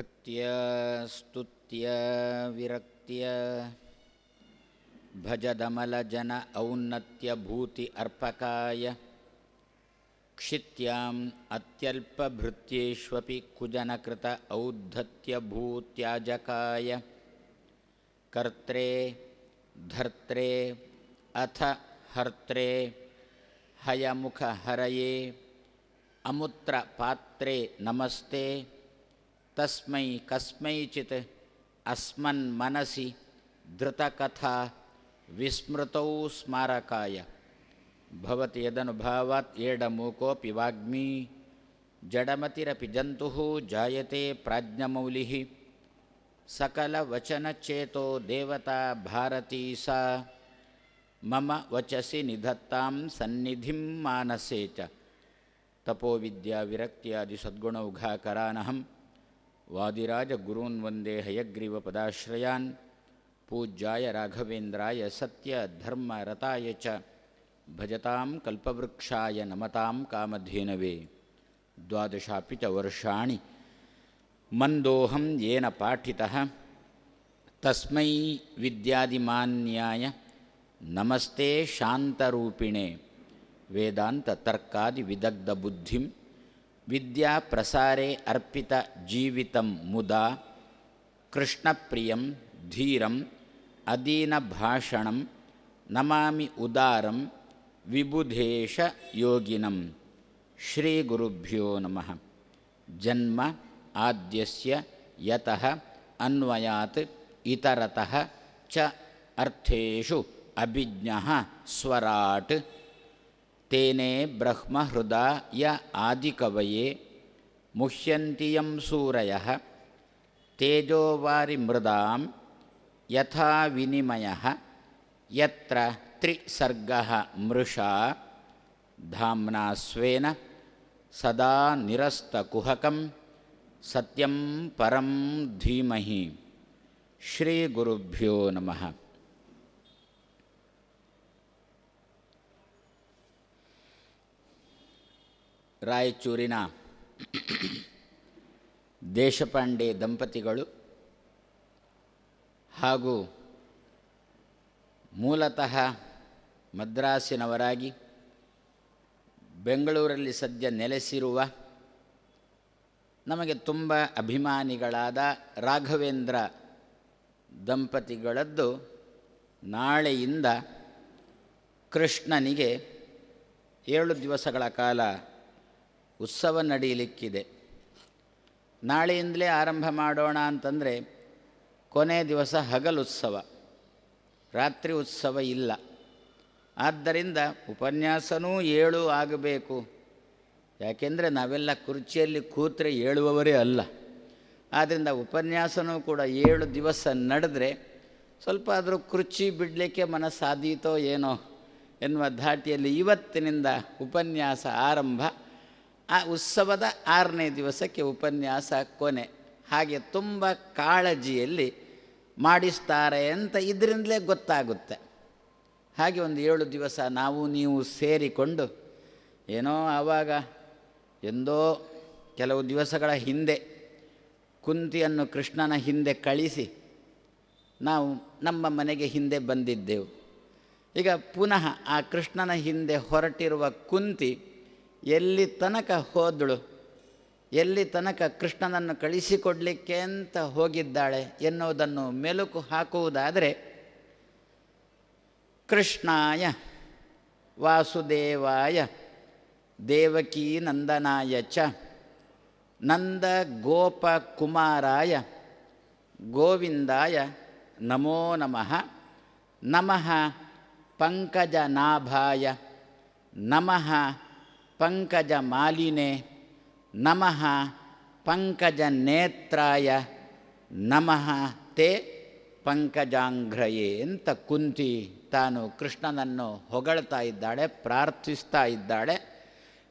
ಭಕ್ತ್ಯ ಸ್ತುತ್ಯ ವಿರಕ್ತ್ಯ ಭಜದಮಲಜನ ಔನ್ನತ್ಯಭೂತಿ ಅರ್ಪಕಾಯ ಕ್ಷಿತ್ಯಾಂ ಅತ್ಯಲ್ಪಭೃತ್ಯೇಷ್ವಪಿ ಕುಜನಕೃತ ಔದ್ಧತ್ಯಭೂತ್ಯಾಜಕಾಯ ಕರ್ತ್ರೇ ಧರ್ತ್ರೇ ಅಥ ಹರ್ತ್ರೇ ಹಯಮುಖಹರಯೇ ಅಮುತ್ರ ಪಾತ್ರೇ ನಮಸ್ತೆ ತಸ್ಮೈ ಕಸ್ಮೈಚಿತ್ ಅಸ್ಮನ್ ಮನಸಿ ಧೃತಕಥಾ ವಿಸ್ಮೃತೌ ಸ್ಮಾರಕಾಯ ಭವತಿ ಯದನುಭಾವಾತ್ ಏಡಮೂಕೋಪಿ ವಾಗ್ಮೀ ಜಡಮತಿರಪಿ ಜಂತುಃ ಜಾಯತೆ ಪ್ರಾಜ್ಞಮೌಲಿಃ ಸಕಲವಚನಚೇತೋ ದೇವತಾ ಭಾರತೀ ಸಾ ಮಮ ವಚಸಿ ನಿಧತ್ತಾಂ ಸನ್ನಿಧಿಂ ಮಾನಸೇ ಚ ತಪೋವಿದ್ಯಾ ವಿರಕ್ತ್ಯಾದಿ ಸದ್ಗುಣೌಘಾಕರಾನಹಂ ವಾದಿರಾಜ ಗುರೂನ್ ವಂದೇ ಹಯಗ್ರೀವಪದಾಶ್ರಯಾನ್ ಪೂಜ್ಯಾಯ ರಾಘವೇಂದ್ರಾಯ ಸತ್ಯ ಧರ್ಮ ರತಾಯ ಚ ಭಜತಾಂ ಕಲ್ಪವೃಕ್ಷಾಯ ನಮತಾಂ ಕಾಮಧೇನವೇ ದ್ವಾದಶಾಪಿ ಚ ವರ್ಷಾಣಿ ಮಂದೋಹಂ ಯೇನ ಪಾಠಿತಃ ತಸ್ಮೈ ವಿದ್ಯಾದಿಮಾನ್ಯಾಯ ನಮಸ್ತೆ ಶಾಂತರೂಪಿಣೆ ವೇದಾಂತ ತರ್ಕಾದಿ ವಿದಗ್ಧ ಬುದ್ಧಿಂ ವಿದ್ಯಾ ಪ್ರಸಾರೇ ಅರ್ಪಿತ ಜೀವಿತಂ ಮುದಾ ಕೃಷ್ಣಪ್ರಿಯಂ ಧೀರಂ ಅದೀನ ಭಾಷಣಂ ನಮಾಮಿ ಉದಾರಂ ವಿಬುಧೇಶ ಯೋಗಿನಂ ಶ್ರೀ ಗುರುಭ್ಯೋ ನಮಃ. ಜನ್ಮ ಆದ್ಯಸ್ಯ ಯತಃ ಅನ್ವಯಾತ್ ಇತರತಃ ಚ ಅರ್ಥೇಷು ಅಭಿಜ್ಞಃ ಸ್ವರಾಟ್ ತೇನೇ ಬ್ರಹ್ಮಹೃದಯ ಆದಿಕವಯೇ ಮುಹ್ಯಂತಿ ಯಂ ಸೂರಯಃ ತೇಜೋವಾರಿ ಮೃದಾಂ ಯಥಾ ವಿನಿಮಯಃ ಯತ್ರ ತ್ರಿಸರ್ಗಃ ಮೃಷಾ ಧಾಮ್ನಾ ಸ್ವೇನ ಸದಾ ನಿರಸ್ತಕುಹಕಂ ಸತ್ಯಂ ಪರಂ ಧೀಮಹಿ. ಶ್ರೀ ಗುರುಭ್ಯೋ ನಮಃ. ರಾಯಚೂರಿನ ದೇಶಪಾಂಡೆ ದಂಪತಿಗಳು ಹಾಗೂ ಮೂಲತಃ ಮದ್ರಾಸಿನವರಾಗಿ ಬೆಂಗಳೂರಲ್ಲಿ ಸದ್ಯ ನೆಲೆಸಿರುವ ನಮಗೆ ತುಂಬ ಅಭಿಮಾನಿಗಳಾದ ರಾಘವೇಂದ್ರ ದಂಪತಿಗಳದ್ದು ನಾಳೆಯಿಂದ ಕೃಷ್ಣನಿಗೆ 7 ದಿವಸಗಳ ಕಾಲ ಉತ್ಸವ ನಡೆಯಲಿಕ್ಕಿದೆ. ನಾಳೆಯಿಂದಲೇ ಆರಂಭ ಮಾಡೋಣ ಅಂತಂದರೆ ಕೊನೆ ದಿವಸ ಹಗಲುತ್ಸವ, ರಾತ್ರಿ ಉತ್ಸವ ಇಲ್ಲ. ಆದ್ದರಿಂದ ಉಪನ್ಯಾಸನೂ 7 ಆಗಬೇಕು. ಯಾಕೆಂದರೆ ನಾವೆಲ್ಲ ಕುರ್ಚಿಯಲ್ಲಿ ಕೂತ್ರೆ ಏಳುವವರೇ ಅಲ್ಲ. ಆದ್ದರಿಂದ ಉಪನ್ಯಾಸನೂ ಕೂಡ 7 ದಿವಸ ನಡೆದ್ರೆ ಸ್ವಲ್ಪ ಆದರೂ ಕುರ್ಚಿ ಬಿಡಲಿಕ್ಕೆ ಮನಸ್ಸಾದೀತೋ ಏನೋ ಎನ್ನುವ ಧಾಟಿಯಲ್ಲಿ ಇವತ್ತಿನಿಂದ ಉಪನ್ಯಾಸ ಆರಂಭ. ಆ ಉತ್ಸವದ 6ನೇ ದಿವಸಕ್ಕೆ ಉಪನ್ಯಾಸ ಕೊನೆ. ಹಾಗೆ ತುಂಬ ಕಾಳಜಿಯಲ್ಲಿ ಮಾಡಿಸ್ತಾರೆ ಅಂತ ಇದರಿಂದಲೇ ಗೊತ್ತಾಗುತ್ತೆ. ಹಾಗೆ ಒಂದು 7 ದಿವಸ ನಾವು ನೀವು ಸೇರಿಕೊಂಡು ಏನೋ ಆವಾಗ ಎಂದೋ ಕೆಲವು ದಿವಸಗಳ ಹಿಂದೆ ಕುಂತಿಯನ್ನು ಕೃಷ್ಣನ ಹಿಂದೆ ಕಳಿಸಿ ನಾವು ನಮ್ಮ ಮನೆಗೆ ಹಿಂದೆ ಬಂದಿದ್ದೆವು. ಈಗ ಪುನಃ ಆ ಕೃಷ್ಣನ ಹಿಂದೆ ಹೊರಟಿರುವ ಕುಂತಿ ಎಲ್ಲಿ ತನಕ ಹೋದಳು, ಎಲ್ಲಿ ತನಕ ಕೃಷ್ಣನನ್ನು ಕಳಿಸಿಕೊಡಲಿಕ್ಕೆ ಅಂತ ಹೋಗಿದ್ದಾಳೆ ಎನ್ನುವುದನ್ನು ಮೆಲುಕು ಹಾಕುವುದಾದರೆ, ಕೃಷ್ಣಾಯ ವಾಸುದೇವಾಯ ದೇವಕೀ ನಂದನಾಯ ಚ ನಂದ ಗೋಪಕುಮಾರಾಯ ಗೋವಿಂದಾಯ ನಮೋ ನಮಃ. ನಮಃ ಪಂಕಜನಾಭಾಯ ನಮಃ ಪಂಕಜಮಾಲಿನೇ ನಮಃ ಪಂಕಜನೇತ್ರಾಯ ನಮಃ ತೇ ಪಂಕಜಾಂಘ್ರಯೇ ಅಂತ ಕುಂತಿ ತಾನು ಕೃಷ್ಣನನ್ನು ಹೊಗಳ್ತಾ ಇದ್ದಾಳೆ, ಪ್ರಾರ್ಥಿಸ್ತಾ ಇದ್ದಾಳೆ.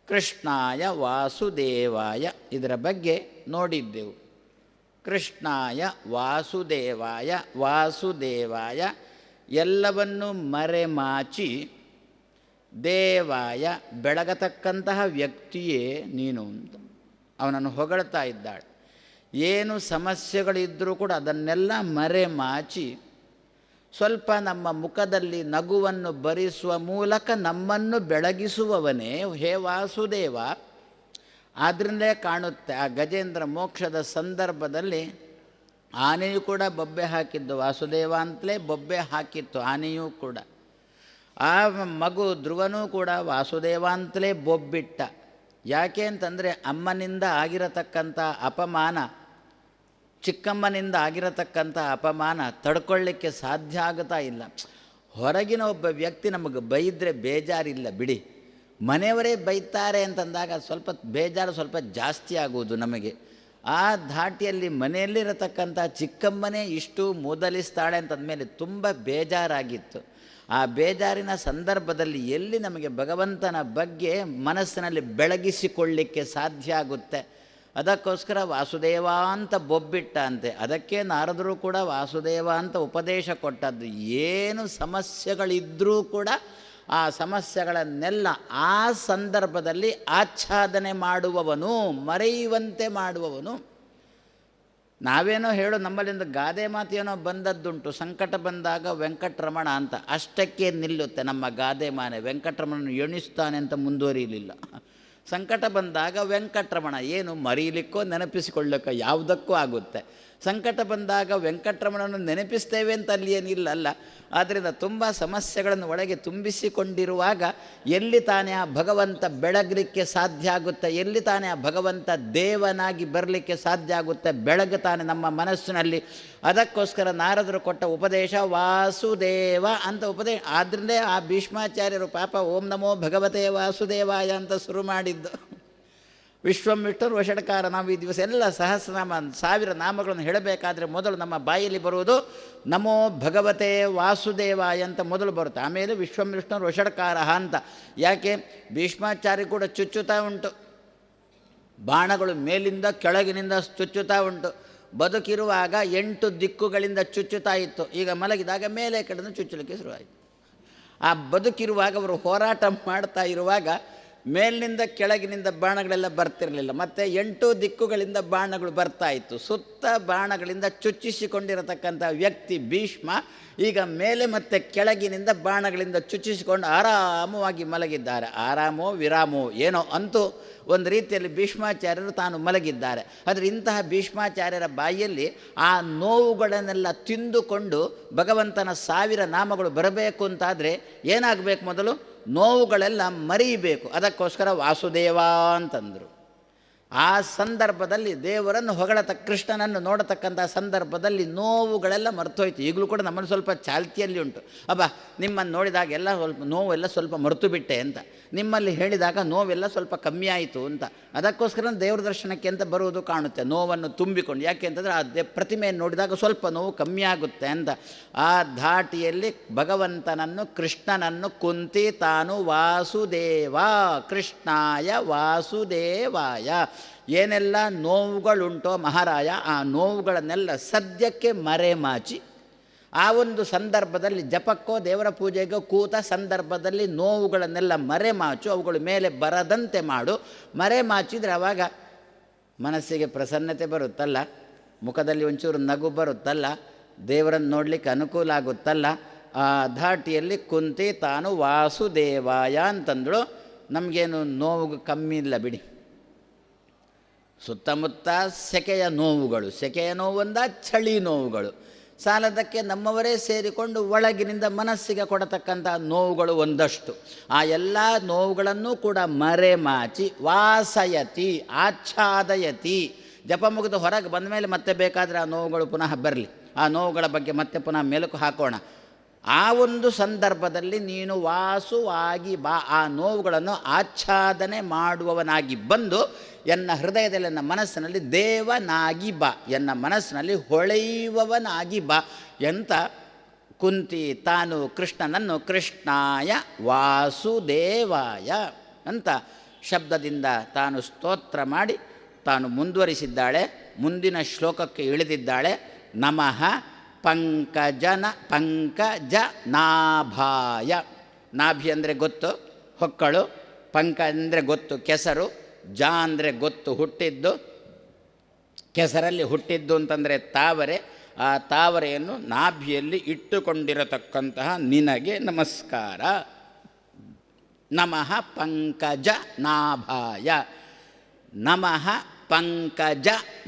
ಕೃಷ್ಣಾಯ ವಾಸುದೇವಾಯ ಇದರ ಬಗ್ಗೆ ನೋಡಿದ್ದೆವು. ಕೃಷ್ಣಾಯ ವಾಸುದೇವಾಯ, ವಾಸುದೇವಾಯ ಎಲ್ಲವನ್ನೂ ಮರೆಮಾಚಿ ದೇವಾಯ ಬೆಳಗತಕ್ಕಂತಹ ವ್ಯಕ್ತಿಯೇ ನೀನು ಅಂತ ಅವನನ್ನು ಹೊಗಳ್ತಾ ಇದ್ದಾಳೆ. ಏನು ಸಮಸ್ಯೆಗಳಿದ್ದರೂ ಕೂಡ ಅದನ್ನೆಲ್ಲ ಮರೆಮಾಚಿ ಸ್ವಲ್ಪ ನಮ್ಮ ಮುಖದಲ್ಲಿ ನಗುವನ್ನು ಬರಿಸುವ ಮೂಲಕ ನಮ್ಮನ್ನು ಬೆಳಗಿಸುವವನೇ ಹೇ ವಾಸುದೇವ. ಆದ್ದರಿಂದಲೇ ಕಾಣುತ್ತೆ ಆ ಗಜೇಂದ್ರ ಮೋಕ್ಷದ ಸಂದರ್ಭದಲ್ಲಿ ಆನೆಯೂ ಕೂಡ ಬೊಬ್ಬೆ ಹಾಕಿದ್ದು ವಾಸುದೇವ ಅಂತಲೇ ಬೊಬ್ಬೆ ಹಾಕಿತ್ತು ಆನೆಯೂ ಕೂಡ. ಆ ಮಗು ಧ್ರುವನೂ ಕೂಡ ವಾಸುದೇವ ಅಂತಲೇ ಬೊಬ್ಬಿಟ್ಟ. ಯಾಕೆ ಅಂತಂದರೆ ಅಮ್ಮನಿಂದ ಆಗಿರತಕ್ಕಂಥ ಅಪಮಾನ, ಚಿಕ್ಕಮ್ಮನಿಂದ ಆಗಿರತಕ್ಕಂಥ ಅಪಮಾನ ತಡ್ಕೊಳ್ಳಿಕ್ಕೆ ಸಾಧ್ಯ ಆಗ್ತಾ ಇಲ್ಲ. ಹೊರಗಿನ ಒಬ್ಬ ವ್ಯಕ್ತಿ ನಮಗೆ ಬೈದರೆ ಬೇಜಾರಿಲ್ಲ ಬಿಡಿ, ಮನೆಯವರೇ ಬೈತಾರೆ ಅಂತಂದಾಗ ಸ್ವಲ್ಪ ಬೇಜಾರು ಸ್ವಲ್ಪ ಜಾಸ್ತಿ ಆಗುವುದು ನಮಗೆ. ಆ ಧಾಟಿಯಲ್ಲಿ ಮನೆಯಲ್ಲಿರತಕ್ಕಂಥ ಚಿಕ್ಕಮ್ಮನೇ ಇಷ್ಟು ಮೂದಲಿಸ್ತಾಳೆ ಅಂತಂದಮೇಲೆ ತುಂಬ ಬೇಜಾರಾಗಿತ್ತು. ಆ ಬೇಜಾರಿನ ಸಂದರ್ಭದಲ್ಲಿ ಎಲ್ಲಿ ನಮಗೆ ಭಗವಂತನ ಬಗ್ಗೆ ಮನಸ್ಸಿನಲ್ಲಿ ಬೆಳಗಿಸಿಕೊಳ್ಳಿಕ್ಕೆ ಸಾಧ್ಯ ಆಗುತ್ತೆ? ಅದಕ್ಕೋಸ್ಕರ ವಾಸುದೇವ ಅಂತ ಬೊಬ್ಬಿಟ್ಟ ಅಂತೆ. ಅದಕ್ಕೆ ನಾರದರು ಕೂಡ ವಾಸುದೇವ ಅಂತ ಉಪದೇಶ ಕೊಟ್ಟದ್ದು. ಏನು ಸಮಸ್ಯೆಗಳಿದ್ದರೂ ಕೂಡ ಆ ಸಮಸ್ಯೆಗಳನ್ನೆಲ್ಲ ಆ ಸಂದರ್ಭದಲ್ಲಿ ಆಚ್ಛಾದನೆ ಮಾಡುವವನು, ಮರೆಯುವಂತೆ ಮಾಡುವವನು. ನಾವೇನೋ ಹೇಳೋ ನಮ್ಮಲ್ಲಿಂದ ಗಾದೆ ಮಾತೇನೋ ಬಂದದ್ದುಂಟು, ಸಂಕಟ ಬಂದಾಗ ವೆಂಕಟರಮಣ ಅಂತ. ಅಷ್ಟಕ್ಕೆ ನಿಲ್ಲುತ್ತೆ ನಮ್ಮ ಗಾದೆ ಮಾನೆ. ವೆಂಕಟರಮಣನ ಎಣಿಸ್ತಾನೆ ಅಂತ ಮುಂದುವರಿಯಲಿಲ್ಲ. ಸಂಕಟ ಬಂದಾಗ ವೆಂಕಟರಮಣ ಏನು ಮರೀಲಿಕ್ಕೋ ನೆನಪಿಸಿಕೊಳ್ಳಕ್ಕೋ ಯಾವುದಕ್ಕೂ ಆಗುತ್ತೆ. ಸಂಕಟ ಬಂದಾಗ ವೆಂಕಟರಮಣನ ನೆನಪಿಸ್ತೇವೆ ಅಂತ ಅಲ್ಲಿ ಏನಿಲ್ಲ ಅಲ್ಲ. ಆದ್ದರಿಂದ ತುಂಬ ಸಮಸ್ಯೆಗಳನ್ನು ಒಳಗೆ ತುಂಬಿಸಿಕೊಂಡಿರುವಾಗ ಎಲ್ಲಿ ತಾನೇ ಆ ಭಗವಂತ ಬೆಳಗಲಿಕ್ಕೆ ಸಾಧ್ಯ ಆಗುತ್ತೆ? ಎಲ್ಲಿ ತಾನೇ ಆ ಭಗವಂತ ದೇವನಾಗಿ ಬರಲಿಕ್ಕೆ ಸಾಧ್ಯ ಆಗುತ್ತೆ? ಬೆಳಗುತ್ತಾನೆ ನಮ್ಮ ಮನಸ್ಸಿನಲ್ಲಿ. ಅದಕ್ಕೋಸ್ಕರ ನಾರದರು ಕೊಟ್ಟ ಉಪದೇಶ ವಾಸುದೇವ ಅಂತ ಉಪದೇಶ. ಆದ್ದರಿಂದ ಆ ಭೀಷ್ಮಾಚಾರ್ಯರು ಪಾಪ ಓಂ ನಮೋ ಭಗವತೆ ವಾಸುದೇವಾಯ ಅಂತ ಶುರು ಮಾಡಿದ್ದು. ವಿಶ್ವಂ ವಿಷ್ಣುರ್ ವಷಟ್ಕಾರ. ನಾವು ಈ ದಿವಸ ಎಲ್ಲ ಸಹಸ್ರನಾಮ 1000 ನಾಮಗಳನ್ನು ಹೇಳಬೇಕಾದ್ರೆ ಮೊದಲು ನಮ್ಮ ಬಾಯಲ್ಲಿ ಬರುವುದು ನಮೋ ಭಗವತೆ ವಾಸುದೇವಾಯ ಅಂತ ಮೊದಲು ಬರುತ್ತೆ. ಆಮೇಲೆ ವಿಶ್ವಂ ವಿಷ್ಣುರ್ ವಷಟ್ಕಾರ ಅಂತ. ಯಾಕೆ? ಭೀಷ್ಮಾಚಾರ್ಯ ಕೂಡ ಚುಚ್ಚುತ್ತಾ ಉಂಟು, ಬಾಣಗಳು ಮೇಲಿಂದ ಕೆಳಗಿನಿಂದ ಚುಚ್ಚುತ್ತಾ ಉಂಟು. ಬದುಕಿರುವಾಗ 8 ದಿಕ್ಕುಗಳಿಂದ ಚುಚ್ಚುತ್ತಾ ಇತ್ತು. ಈಗ ಮಲಗಿದಾಗ ಮೇಲೆ ಕಡೆದು ಚುಚ್ಚಲಿಕ್ಕೆ ಶುರುವಾಯಿತು. ಆ ಬದುಕಿರುವಾಗ ಅವರು ಹೋರಾಟ ಮಾಡ್ತಾ ಇರುವಾಗ ಮೇಲಿನಿಂದ ಕೆಳಗಿನಿಂದ ಬಾಣಗಳೆಲ್ಲ ಬರ್ತಿರಲಿಲ್ಲ. ಮತ್ತು 8 ದಿಕ್ಕುಗಳಿಂದ ಬಾಣಗಳು ಬರ್ತಾ ಇತ್ತು. ಸುತ್ತ ಬಾಣಗಳಿಂದ ಚುಚ್ಚಿಸಿಕೊಂಡಿರತಕ್ಕಂಥ ವ್ಯಕ್ತಿ ಭೀಷ್ಮ ಈಗ ಮೇಲೆ ಮತ್ತು ಕೆಳಗಿನಿಂದ ಬಾಣಗಳಿಂದ ಚುಚ್ಚಿಸಿಕೊಂಡು ಆರಾಮವಾಗಿ ಮಲಗಿದ್ದಾರೆ. ಆರಾಮೋ ವಿರಾಮೋ ಏನೋ ಅಂತೂ ಒಂದು ರೀತಿಯಲ್ಲಿ ಭೀಷ್ಮಾಚಾರ್ಯರು ತಾನು ಮಲಗಿದ್ದಾರೆ. ಆದರೆ ಇಂತಹ ಭೀಷ್ಮಾಚಾರ್ಯರ ಬಾಯಲ್ಲಿ ಆ ನೋವುಗಳನ್ನೆಲ್ಲ ತಿಂದುಕೊಂಡು ಭಗವಂತನ 1000 ನಾಮಗಳು ಬರಬೇಕು ಅಂತಾದರೆ ಏನಾಗಬೇಕು? ಮೊದಲು ನೋವುಗಳೆಲ್ಲ ಮರೀಬೇಕು. ಅದಕ್ಕೋಸ್ಕರ ವಾಸುದೇವ ಅಂತಂದರು. ಆ ಸಂದರ್ಭದಲ್ಲಿ ದೇವರನ್ನು ಕೃಷ್ಣನನ್ನು ನೋಡತಕ್ಕಂಥ ಸಂದರ್ಭದಲ್ಲಿ ನೋವುಗಳೆಲ್ಲ ಮರ್ತೋಯ್ತು. ಈಗಲೂ ಕೂಡ ನಮ್ಮನ್ನು ಸ್ವಲ್ಪ ಚಾಲ್ತಿಯಲ್ಲಿ ಉಂಟು. ಅಬ್ಬಾ ನಿಮ್ಮನ್ನು ನೋಡಿದಾಗ ಎಲ್ಲ ಸ್ವಲ್ಪ ನೋವೆಲ್ಲ ಸ್ವಲ್ಪ ಮರೆತು ಬಿಟ್ಟೆ ಅಂತ, ನಿಮ್ಮಲ್ಲಿ ಹೇಳಿದಾಗ ನೋವೆಲ್ಲ ಸ್ವಲ್ಪ ಕಮ್ಮಿ ಆಯಿತು ಅಂತ. ಅದಕ್ಕೋಸ್ಕರ ದೇವ್ರ ದರ್ಶನಕ್ಕೆ ಅಂತ ಬರುವುದು ಕಾಣುತ್ತೆ, ನೋವನ್ನು ತುಂಬಿಕೊಂಡು. ಯಾಕೆ ಅಂತಂದರೆ ಆ ಪ್ರತಿಮೆಯನ್ನು ನೋಡಿದಾಗ ಸ್ವಲ್ಪ ನೋವು ಕಮ್ಮಿ ಆಗುತ್ತೆ ಅಂತ. ಆ ಧಾಟಿಯಲ್ಲಿ ಭಗವಂತನನ್ನು ಕೃಷ್ಣನನ್ನು ಕುಂತಿ ತಾನು ವಾಸುದೇವ ಕೃಷ್ಣಾಯ ವಾಸುದೇವಾಯ ಏನೆಲ್ಲ ನೋವುಗಳುಂಟೋ ಮಹಾರಾಯ ಆ ನೋವುಗಳನ್ನೆಲ್ಲ ಸದ್ಯಕ್ಕೆ ಮರೆಮಾಚಿ ಆ ಒಂದು ಸಂದರ್ಭದಲ್ಲಿ ಜಪಕ್ಕೋ ದೇವರ ಪೂಜೆಗೋ ಕೂತ ಸಂದರ್ಭದಲ್ಲಿ ನೋವುಗಳನ್ನೆಲ್ಲ ಮರೆಮಾಚು, ಅವುಗಳು ಮೇಲೆ ಬರದಂತೆ ಮಾಡು. ಮರೆಮಾಚಿದರೆ ಆವಾಗ ಮನಸ್ಸಿಗೆ ಪ್ರಸನ್ನತೆ ಬರುತ್ತಲ್ಲ, ಮುಖದಲ್ಲಿ ಒಂಚೂರು ನಗು ಬರುತ್ತಲ್ಲ, ದೇವರನ್ನು ನೋಡಲಿಕ್ಕೆ ಅನುಕೂಲ ಆಗುತ್ತಲ್ಲ. ಆ ಧಾಟಿಯಲ್ಲಿ ಕುಂತಿ ತಾನು ವಾಸುದೇವಾಯ ಅಂತಂದಳು. ನಮಗೇನು ನೋವು ಕಮ್ಮಿ ಇಲ್ಲ ಬಿಡಿ. ಸುತ್ತಮುತ್ತ ಸೆಕೆಯ ನೋವುಗಳು, ಸೆಕೆಯ ನೋವೊಂದ ಚಳಿ ನೋವುಗಳು ಸಾಲದಕ್ಕೆ ನಮ್ಮವರೇ ಸೇರಿಕೊಂಡು ಒಳಗಿನಿಂದ ಮನಸ್ಸಿಗೆ ಕೊಡತಕ್ಕಂಥ ನೋವುಗಳು ಒಂದಷ್ಟು. ಆ ಎಲ್ಲ ನೋವುಗಳನ್ನು ಕೂಡ ಮರೆಮಾಚಿ ವಾಸಯತಿ ಆಚ್ಛಾದಯತಿ. ಜಪ ಮುಗಿದು ಹೊರಗೆ ಬಂದ ಮೇಲೆ ಮತ್ತೆ ಬೇಕಾದರೆ ಆ ನೋವುಗಳು ಪುನಃ ಬರಲಿ, ಆ ನೋವುಗಳ ಬಗ್ಗೆ ಮತ್ತೆ ಪುನಃ ಮೆಲುಕು ಹಾಕೋಣ. ಆ ಒಂದು ಸಂದರ್ಭದಲ್ಲಿ ನೀನು ವಾಸುವಾಗಿ ಬಾ, ಆ ನೋವುಗಳನ್ನು ಆಚ್ಛಾದನೆ ಮಾಡುವವನಾಗಿ ಬಂದು ಎನ್ನ ಹೃದಯದಲ್ಲಿ ಎನ್ನ ಮನಸ್ಸಿನಲ್ಲಿ ದೇವನಾಗಿ ಬಾ, ಎನ್ನ ಮನಸ್ಸಿನಲ್ಲಿ ಹೊಳೆಯುವವನಾಗಿ ಬಾ ಎಂತ ಕುಂತಿ ತಾನು ಕೃಷ್ಣನನ್ನು ಕೃಷ್ಣಾಯ ವಾಸುದೇವಾಯ ಅಂತ ಶಬ್ದದಿಂದ ತಾನು ಸ್ತೋತ್ರ ಮಾಡಿ ತಾನು ಮುಂದುವರಿಸಿದ್ದಾಳೆ. ಮುಂದಿನ ಶ್ಲೋಕಕ್ಕೆ ಇಳಿದಿದ್ದಾಳೆ. ನಮಃ ಪಂಕಜ ನಾಭಾಯ. ನಾಭಿ ಅಂದರೆ ಗೊತ್ತು, ಹೊಕ್ಕಳು. ಪಂಕ ಅಂದರೆ ಗೊತ್ತು, ಕೆಸರು. ಜ ಅಂದರೆ ಗೊತ್ತು, ಹುಟ್ಟಿದ್ದು. ಕೆಸರಲ್ಲಿ ಹುಟ್ಟಿದ್ದು ಅಂತಂದರೆ ತಾವರೆ. ಆ ತಾವರೆಯನ್ನು ನಾಭಿಯಲ್ಲಿ ಇಟ್ಟುಕೊಂಡಿರತಕ್ಕಂತಹ ನಿನಗೆ ನಮಸ್ಕಾರ. ನಮಃ ಪಂಕಜ ನಾಭಾಯ, ನಮಃ ಪಂಕಜ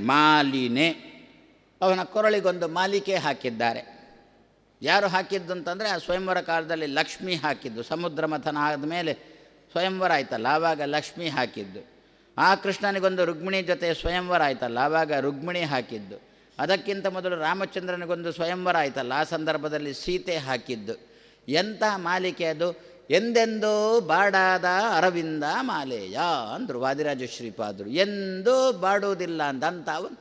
ಮಾಲಿನೆ. ಅವನ ಕೊರಳಿಗೊಂದು ಮಾಲಿಕೆ ಹಾಕಿದ್ದಾರೆ. ಯಾರು ಹಾಕಿದ್ದು ಅಂತಂದರೆ ಆ ಸ್ವಯಂವರ ಕಾಲದಲ್ಲಿ ಲಕ್ಷ್ಮಿ ಹಾಕಿದ್ದು. ಸಮುದ್ರ ಮಥನ ಆದಮೇಲೆ ಸ್ವಯಂವರ ಆಯ್ತಲ್ಲ, ಆವಾಗ ಲಕ್ಷ್ಮಿ ಹಾಕಿದ್ದು. ಆ ಕೃಷ್ಣನಿಗೊಂದು ರುಕ್ಮಿಣಿ ಜೊತೆ ಸ್ವಯಂವರ ಆಯ್ತಲ್ಲ, ಆವಾಗ ರುಕ್ಮಿಣಿ ಹಾಕಿದ್ದು. ಅದಕ್ಕಿಂತ ಮೊದಲು ರಾಮಚಂದ್ರನಿಗೊಂದು ಸ್ವಯಂವರ ಆಯ್ತಲ್ಲ, ಆ ಸಂದರ್ಭದಲ್ಲಿ ಸೀತೆ ಹಾಕಿದ್ದು. ಎಂಥ ಮಾಲಿಕೆ ಅದು! ಎಂದೆಂದೂ ಬಾಡಾದ ಅರವಿಂದ ಮಾಲೆಯ ಅಂದರು ವಾದಿರಾಜ ಶ್ರೀಪಾದರು. ಎಂದೂ ಬಾಡುವುದಿಲ್ಲ ಅಂದಂಥವನು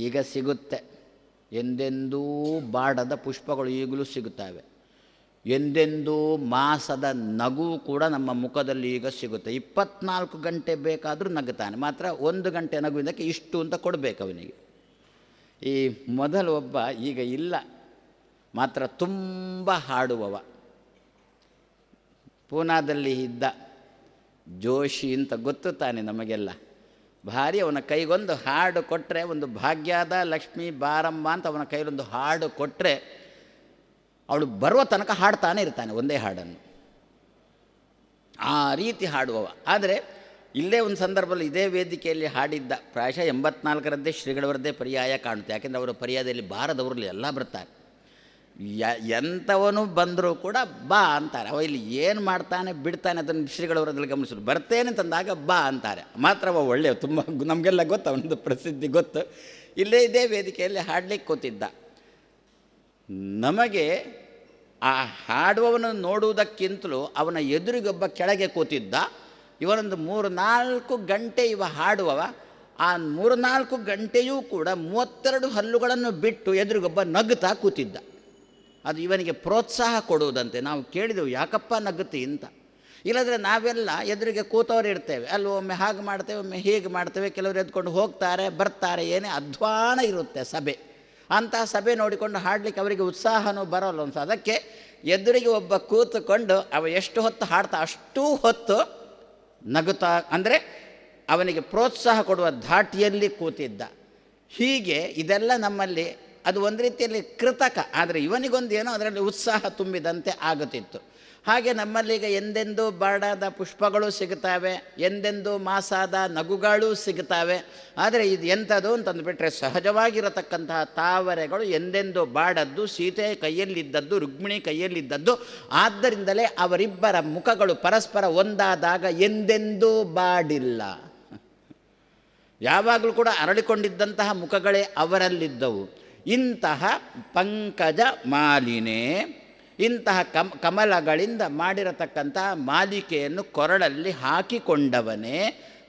ಈಗ ಸಿಗುತ್ತೆ. ಎಂದೆಂದೂ ಬಾಡದ ಪುಷ್ಪಗಳು ಈಗಲೂ ಸಿಗುತ್ತವೆ. ಎಂದೆಂದೂ ಮಾಸದ ನಗು ಕೂಡ ನಮ್ಮ ಮುಖದಲ್ಲಿ ಈಗ ಸಿಗುತ್ತೆ. 24 ಗಂಟೆ ಬೇಕಾದರೂ ನಗುತ್ತಾನೆ, ಮಾತ್ರ 1 ಗಂಟೆ ನಗುವಿಂದಕ್ಕೆ ಇಷ್ಟು ಅಂತ ಕೊಡಬೇಕು ಅವನಿಗೆ. ಈ ಮೊದಲು ಒಬ್ಬ, ಈಗ ಇಲ್ಲ, ಮಾತ್ರ ತುಂಬ ಹಾಡುವವ. ಪೂನಾದಲ್ಲಿ ಇದ್ದ ಜೋಶಿ ಅಂತ ಗೊತ್ತು ತಾನೆ ನಮಗೆಲ್ಲ. ಭಾರಿ ಅವನ ಕೈಗೊಂದು ಹಾಡು ಕೊಟ್ಟರೆ, ಒಂದು ಭಾಗ್ಯದ ಲಕ್ಷ್ಮೀ ಬಾರಮ್ಮ ಅಂತ ಅವನ ಕೈಲೊಂದು ಹಾಡು ಕೊಟ್ಟರೆ ಅವಳು ಬರುವ ತನಕ ಹಾಡ್ತಾನೆ ಇರ್ತಾನೆ ಒಂದೇ ಹಾಡನ್ನು. ಆ ರೀತಿ ಹಾಡುವವ. ಆದರೆ ಇಲ್ಲೇ ಒಂದು ಸಂದರ್ಭದಲ್ಲಿ ಇದೇ ವೇದಿಕೆಯಲ್ಲಿ ಹಾಡಿದ್ದ, ಪ್ರಾಯಶಃ 84ರದ್ದೇ ಶ್ರೀಗಳವರದ್ದೇ ಪರ್ಯಾಯ ಕಾಣುತ್ತೆ. ಯಾಕೆಂದರೆ ಅವರು ಪರ್ಯಾಯದಲ್ಲಿ ಬಾರದವ್ರಲ್ಲಿ ಎಲ್ಲ ಬರ್ತಾರೆ. ಎಂಥವನು ಬಂದರೂ ಕೂಡ ಬಾ ಅಂತಾರೆ. ಅವ ಇಲ್ಲಿ ಏನು ಮಾಡ್ತಾನೆ ಬಿಡ್ತಾನೆ ಅದನ್ನು ಶ್ರೀಗಳವರದಲ್ಲಿ ಗಮನಿಸಿದ್ರು. ಬರ್ತೇನೆ ಅಂತಂದಾಗ ಬಾ ಅಂತಾರೆ. ಮಾತ್ರ ಅವ ಒಳ್ಳೆಯ, ತುಂಬ ನಮಗೆಲ್ಲ ಗೊತ್ತು, ಅವನದು ಪ್ರಸಿದ್ಧಿ ಗೊತ್ತು. ಇಲ್ಲೇ ಇದೇ ವೇದಿಕೆಯಲ್ಲಿ ಹಾಡಲಿಕ್ಕೆ ಕೂತಿದ್ದ. ನಮಗೆ ಆ ಹಾಡುವವನನ್ನು ನೋಡುವುದಕ್ಕಿಂತಲೂ ಅವನ ಎದುರಿಗೊಬ್ಬ ಕೆಳಗೆ ಕೂತಿದ್ದ. ಇವನೊಂದು 3-4 ಗಂಟೆ ಇವ ಹಾಡುವವ. ಆ 3-4 ಗಂಟೆಯೂ ಕೂಡ 32 ಹಲ್ಲುಗಳನ್ನು ಬಿಟ್ಟು ಎದುರಿಗೊಬ್ಬ ನಗುತ್ತಾ ಕೂತಿದ್ದ. ಅದು ಇವನಿಗೆ ಪ್ರೋತ್ಸಾಹ ಕೊಡುವುದಂತೆ. ನಾವು ಕೇಳಿದೆವು, ಯಾಕಪ್ಪ ನಗುತ್ತಿ ಅಂತ. ಇಲ್ಲಂದರೆ ನಾವೆಲ್ಲ ಎದುರಿಗೆ ಕೂತವ್ರು ಇರ್ತೇವೆ, ಅಲ್ಲಿ ಒಮ್ಮೆ ಹಾಗೆ ಮಾಡ್ತೇವೆ, ಒಮ್ಮೆ ಹೀಗೆ ಮಾಡ್ತೇವೆ, ಕೆಲವರು ಎದ್ಕೊಂಡು ಹೋಗ್ತಾರೆ ಬರ್ತಾರೆ, ಏನೇ ಅಧ್ವಾನ ಇರುತ್ತೆ ಸಭೆ. ಅಂತಹ ಸಭೆ ನೋಡಿಕೊಂಡು ಹಾಡಲಿಕ್ಕೆ ಅವರಿಗೆ ಉತ್ಸಾಹನೂ ಬರೋಲ್ಲ ಅನ್ಸ. ಅದಕ್ಕೆ ಎದುರಿಗೆ ಒಬ್ಬ ಕೂತುಕೊಂಡು ಅವ ಎಷ್ಟು ಹೊತ್ತು ಹಾಡ್ತಾ ಅಷ್ಟೂ ಹೊತ್ತು ನಗುತ್ತಾ, ಅಂದರೆ ಅವನಿಗೆ ಪ್ರೋತ್ಸಾಹ ಕೊಡುವ ಧಾಟಿಯಲ್ಲಿ ಕೂತಿದ್ದ. ಹೀಗೆ ಇದೆಲ್ಲ ನಮ್ಮಲ್ಲಿ ಅದು ಒಂದು ರೀತಿಯಲ್ಲಿ ಕೃತಕ, ಆದರೆ ಇವನಿಗೊಂದು ಏನೋ ಅದರಲ್ಲಿ ಉತ್ಸಾಹ ತುಂಬಿದಂತೆ ಆಗುತ್ತಿತ್ತು. ಹಾಗೆ ನಮ್ಮಲ್ಲೀಗ ಎಂದೆಂದೂ ಬಾಡಾದ ಪುಷ್ಪಗಳು ಸಿಗುತ್ತವೆ, ಎಂದೆಂದೂ ಮಾಸಾದ ನಗುಗಳು ಸಿಗುತ್ತವೆ. ಆದರೆ ಇದು ಎಂಥದ್ದು ಅಂತಂದುಬಿಟ್ರೆ, ಸಹಜವಾಗಿರತಕ್ಕಂತಹ ತಾವರೆಗಳು ಎಂದೆಂದೂ ಬಾಡದ್ದು, ಸೀತೆ ಕೈಯಲ್ಲಿದ್ದದ್ದು, ರುಕ್ಮಿಣಿ ಕೈಯಲ್ಲಿದ್ದದ್ದು. ಆದ್ದರಿಂದಲೇ ಅವರಿಬ್ಬರ ಮುಖಗಳು ಪರಸ್ಪರ ಒಂದಾದಾಗ ಎಂದೆಂದೂ ಬಾಡಿಲ್ಲ. ಯಾವಾಗಲೂ ಕೂಡ ಅರಳಿಕೊಂಡಿದ್ದಂತಹ ಮುಖಗಳೇ ಅವರಲ್ಲಿದ್ದವು. ಇಂತಹ ಪಂಕಜ ಮಾಲಿನೇ, ಇಂತಹ ಕಮಲಗಳಿಂದ ಮಾಡಿರತಕ್ಕಂತಹ ಮಾಲಿಕೆಯನ್ನು ಕೊರಳಲ್ಲಿ ಹಾಕಿಕೊಂಡವನೇ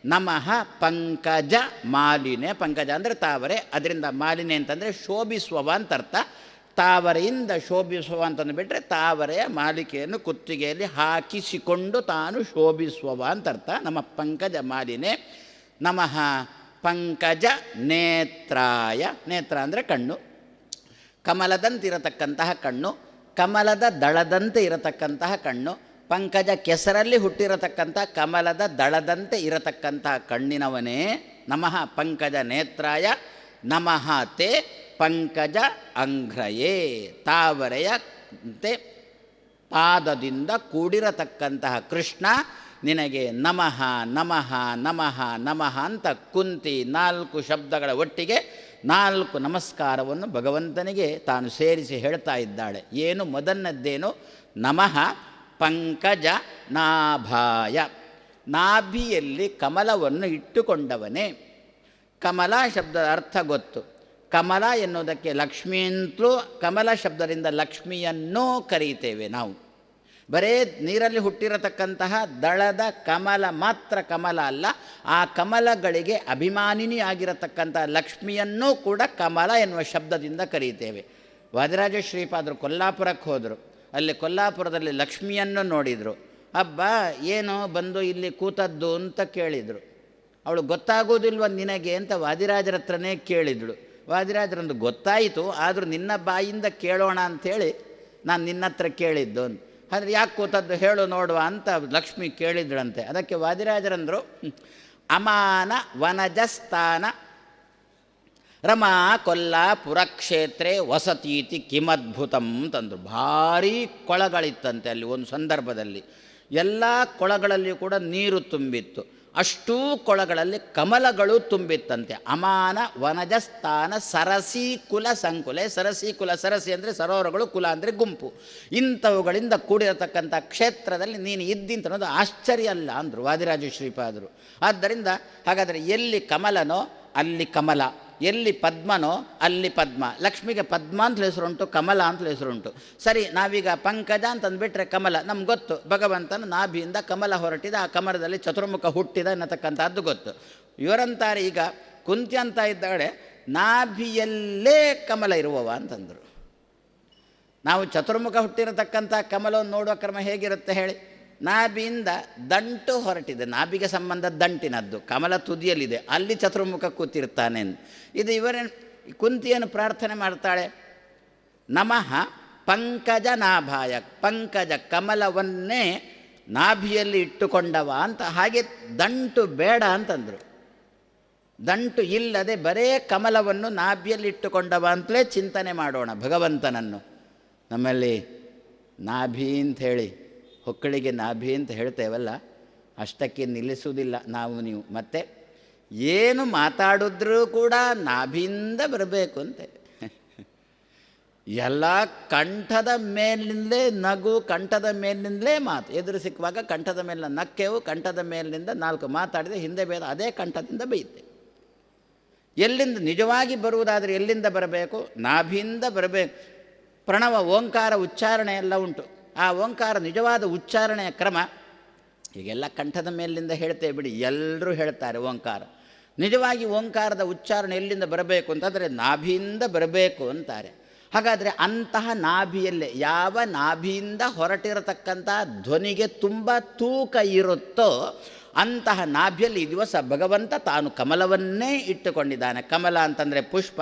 ನಮಃ ಪಂಕಜ ಮಾಲಿನೇ. ಪಂಕಜ ಅಂದರೆ ತಾವರೆ, ಅದರಿಂದ ಮಾಲಿನೇ ಅಂತಂದರೆ ಶೋಭಿಸುವ ಅಂತ ಅರ್ಥ. ತಾವರೆಯಿಂದ ಶೋಭಿಸುವ ಅಂತಂದುಬಿಟ್ರೆ ತಾವರೆಯ ಮಾಲಿಕೆಯನ್ನು ಕುತ್ತಿಗೆಯಲ್ಲಿ ಹಾಕಿಸಿಕೊಂಡು ತಾನು ಶೋಭಿಸುವ ಅಂತ ಅರ್ಥ. ನಮ್ಮ ಪಂಕಜ ಮಾಲಿನೇ. ನಮಃ ಪಂಕಜ ನೇತ್ರಾಯ. ನೇತ್ರ ಅಂದರೆ ಕಣ್ಣು. ಕಮಲದಂತಿರತಕ್ಕಂತಹ ಕಣ್ಣು, ಕಮಲದ ದಳದಂತೆ ಇರತಕ್ಕಂತಹ ಕಣ್ಣು. ಪಂಕಜ ಕೆಸರಲ್ಲಿ ಹುಟ್ಟಿರತಕ್ಕಂಥ ಕಮಲದ ದಳದಂತೆ ಇರತಕ್ಕಂತಹ ಕಣ್ಣಿನವನೇ ನಮಃ ಪಂಕಜ ನೇತ್ರಾಯ. ನಮಃ ತೇ ಪಂಕಜ ಅಂಘ್ರಯೇ. ತಾವರೆಯಂತೆ ಪಾದದಿಂದ ಕೂಡಿರತಕ್ಕಂತಹ ಕೃಷ್ಣ ನಿನಗೆ ನಮಃ ನಮಃ ನಮಃ ನಮಃ ಅಂತ ಕುಂತಿ 4 ಶಬ್ದಗಳ ಒಟ್ಟಿಗೆ 4 ನಮಸ್ಕಾರವನ್ನು ಭಗವಂತನಿಗೆ ತಾನು ಸೇರಿಸಿ ಹೇಳ್ತಾ ಇದ್ದಾಳೆ. ಏನು ಮೊದಲನೇದ್ದೇನು? ನಮಃ ಪಂಕಜ ನಾಭಾಯ. ನಾಭಿಯಲ್ಲಿ ಕಮಲವನ್ನು ಇಟ್ಟುಕೊಂಡವನೇ. ಕಮಲ ಶಬ್ದದ ಅರ್ಥ ಗೊತ್ತು. ಕಮಲ ಎನ್ನುವುದಕ್ಕೆ ಲಕ್ಷ್ಮಿ ಅಂತಲೂ, ಕಮಲ ಶಬ್ದದಿಂದ ಲಕ್ಷ್ಮಿಯನ್ನೂ ಕರೀತೇವೆ ನಾವು. ಬರೇ ನೀರಲ್ಲಿ ಹುಟ್ಟಿರತಕ್ಕಂತಹ ದಳದ ಕಮಲ ಮಾತ್ರ ಕಮಲ ಅಲ್ಲ, ಆ ಕಮಲಗಳಿಗೆ ಅಭಿಮಾನಿನಿ ಆಗಿರತಕ್ಕಂಥ ಲಕ್ಷ್ಮಿಯನ್ನೂ ಕೂಡ ಕಮಲ ಎನ್ನುವ ಶಬ್ದದಿಂದ ಕರೀತೇವೆ. ವಾದಿರಾಜ ಶ್ರೀಪಾದರು ಕೊಲ್ಲಾಪುರಕ್ಕೆ ಹೋದರು. ಅಲ್ಲಿ ಕೊಲ್ಲಾಪುರದಲ್ಲಿ ಲಕ್ಷ್ಮಿಯನ್ನು ನೋಡಿದರು. ಅಬ್ಬಾ ಏನೋ ಬಂದು ಇಲ್ಲಿ ಕೂತದ್ದು ಅಂತ ಕೇಳಿದರು. ಅವಳು ಗೊತ್ತಾಗೋದಿಲ್ವ ನಿನಗೆ ಅಂತ ವಾದಿರಾಜರ ಹತ್ರನೇ ಕೇಳಿದಳು. ವಾದಿರಾಜರಂದು ಗೊತ್ತಾಯಿತು, ಆದರೂ ನಿನ್ನ ಬಾಯಿಂದ ಕೇಳೋಣ ಅಂಥೇಳಿ ನಾನು ನಿನ್ನ ಹತ್ರ ಕೇಳಿದ್ದು ಅಂತ. ಆದರೆ ಯಾಕೆ ಕೂತದ್ದು ಹೇಳು ನೋಡುವ ಅಂತ ಲಕ್ಷ್ಮಿ ಕೇಳಿದಳಂತೆ. ಅದಕ್ಕೆ ವಾದಿರಾಜರಂದರು, ಅಮಾನ ವನಜಸ್ಥಾನ ರಮಾ ಕೊಲ್ಲಾಪುರ ಕ್ಷೇತ್ರೇ ವಸತೀತಿ ಕಿಮದ್ಭುತಂ ತಂದರು. ಭಾರೀ ಕೊಳಗಳಿತ್ತಂತೆ ಅಲ್ಲಿ ಒಂದು ಸಂದರ್ಭದಲ್ಲಿ. ಎಲ್ಲ ಕೊಳಗಳಲ್ಲಿಯೂ ಕೂಡ ನೀರು ತುಂಬಿತ್ತು. ಅಷ್ಟೂ ಕೊಳಗಳಲ್ಲಿ ಕಮಲಗಳು ತುಂಬಿತ್ತಂತೆ. ಅಮಾನ ವನಜಸ್ಥಾನ ಸರಸಿ ಕುಲ ಸಂಕುಲೆ. ಸರಸಿ ಕುಲ, ಸರಸಿ ಅಂದರೆ ಸರೋವರಗಳು, ಕುಲ ಅಂದರೆ ಗುಂಪು. ಇಂಥವುಗಳಿಂದ ಕೂಡಿರತಕ್ಕಂಥ ಕ್ಷೇತ್ರದಲ್ಲಿ ನೀನು ಇದ್ದಿಂತ ಅನ್ನೋದು ಆಶ್ಚರ್ಯ ಅಲ್ಲ ಅಂದರು ವಾದಿರಾಜ ಶ್ರೀಪಾದರು. ಆದ್ದರಿಂದ ಹಾಗಾದರೆ ಎಲ್ಲಿ ಕಮಲನೋ ಅಲ್ಲಿ ಕಮಲ, ಎಲ್ಲಿ ಪದ್ಮನೋ ಅಲ್ಲಿ ಪದ್ಮ. ಲಕ್ಷ್ಮಿಗೆ ಪದ್ಮ ಅಂತಲೇ ಹೆಸರುಂಟು, ಕಮಲ ಅಂತಲೇ ಹೆಸರುಂಟು. ಸರಿ, ನಾವೀಗ ಪಂಕಜ ಅಂತಂದುಬಿಟ್ರೆ ಕಮಲ ನಮ್ಗೆ ಗೊತ್ತು. ಭಗವಂತನ ನಾಭಿಯಿಂದ ಕಮಲ ಹೊರಟಿದ, ಆ ಕಮಲದಲ್ಲಿ ಚತುರ್ಮುಖ ಹುಟ್ಟಿದ ಅನ್ನತಕ್ಕಂಥದ್ದು ಗೊತ್ತು. ಇವರಂತಾರೆ ಈಗ ಕುಂತಿ ಅಂತ ಇದ್ದಾಳೆ ನಾಭಿಯಲ್ಲೇ ಕಮಲ ಇರುವವ ಅಂತಂದರು. ನಾವು ಚತುರ್ಮುಖ ಹುಟ್ಟಿರತಕ್ಕಂಥ ಕಮಲವನ್ನು ನೋಡುವ ಕ್ರಮ ಹೇಗಿರುತ್ತೆ ಹೇಳಿ? ನಾಭಿಯಿಂದ ದಂಟು ಹೊರಟಿದೆ, ನಾಭಿಗೆ ಸಂಬಂಧ ದಂಟಿನದ್ದು, ಕಮಲ ತುದಿಯಲ್ಲಿದೆ, ಅಲ್ಲಿ ಚತುರ್ಮುಖ ಕೂತಿರ್ತಾನೆ. ಇದು ಇವರೇ ಕುಂತಿಯನ್ನು ಪ್ರಾರ್ಥನೆ ಮಾಡ್ತಾಳೆ, ನಮಃ ಪಂಕಜ ನಾಭಾಯ. ಪಂಕಜ ಕಮಲವನ್ನೇ ನಾಭಿಯಲ್ಲಿ ಇಟ್ಟುಕೊಂಡವ ಅಂತ. ಹಾಗೆ ದಂಟು ಬೇಡ ಅಂತಂದರು. ದಂಟು ಇಲ್ಲದೆ ಬರೇ ಕಮಲವನ್ನು ನಾಭಿಯಲ್ಲಿ ಇಟ್ಟುಕೊಂಡವ ಅಂತಲೇ ಚಿಂತನೆ ಮಾಡೋಣ ಭಗವಂತನನ್ನು. ನಮ್ಮಲ್ಲಿ ನಾಭಿ ಅಂಥೇಳಿ, ಹೊಕ್ಕಳಿಗೆ ನಾಭಿ ಅಂತ ಹೇಳ್ತೇವಲ್ಲ, ಅಷ್ಟಕ್ಕೆ ನಿಲ್ಲಿಸುವುದಿಲ್ಲ ನಾವು ನೀವು. ಮತ್ತು ಏನು ಮಾತಾಡಿದ್ರೂ ಕೂಡ ನಾಭಿಯಿಂದ ಬರಬೇಕು ಅಂತೆ. ಎಲ್ಲ ಕಂಠದ ಮೇಲಿಂದಲೇ ನಗು, ಕಂಠದ ಮೇಲಿನಿಂದಲೇ ಮಾತು. ಎದುರು ಸಿಕ್ಕುವಾಗ ಕಂಠದ ಮೇಲಿನ ನಕ್ಕೆವು, ಕಂಠದ ಮೇಲಿನಿಂದ ನಾಲ್ಕು ಮಾತಾಡಿದೆ, ಹಿಂದೆ ಬೇಡ ಅದೇ ಕಂಠದಿಂದ ಬೈತೆ. ಎಲ್ಲಿಂದ ನಿಜವಾಗಿ ಬರುವುದಾದರೆ ಎಲ್ಲಿಂದ ಬರಬೇಕು? ನಾಭಿಯಿಂದ ಬರಬೇಕು. ಪ್ರಣವ ಓಂಕಾರ ಉಚ್ಚಾರಣೆ ಎಲ್ಲ ಉಂಟು. ಆ ಓಂಕಾರ ನಿಜವಾದ ಉಚ್ಚಾರಣೆಯ ಕ್ರಮ ಹೀಗೆಲ್ಲ ಕಂಠದ ಮೇಲಿಂದ ಹೇಳ್ತೇವೆ ಬಿಡಿ, ಎಲ್ಲರೂ ಹೇಳ್ತಾರೆ ಓಂಕಾರ. ನಿಜವಾಗಿ ಓಂಕಾರದ ಉಚ್ಚಾರಣೆ ಎಲ್ಲಿಂದ ಬರಬೇಕು ಅಂತಂದರೆ ನಾಭಿಯಿಂದ ಬರಬೇಕು ಅಂತಾರೆ. ಹಾಗಾದರೆ ಅಂತಹ ನಾಭಿಯಲ್ಲೇ, ಯಾವ ನಾಭಿಯಿಂದ ಹೊರಟಿರತಕ್ಕಂಥ ಧ್ವನಿಗೆ ತುಂಬ ತೂಕ ಇರುತ್ತೋ ಅಂತಹ ನಾಭಿಯಲ್ಲಿ ಈ ದಿವಸ ಭಗವಂತ ತಾನು ಕಮಲವನ್ನೇ ಇಟ್ಟುಕೊಂಡಿದ್ದಾನೆ. ಕಮಲ ಅಂತಂದರೆ ಪುಷ್ಪ,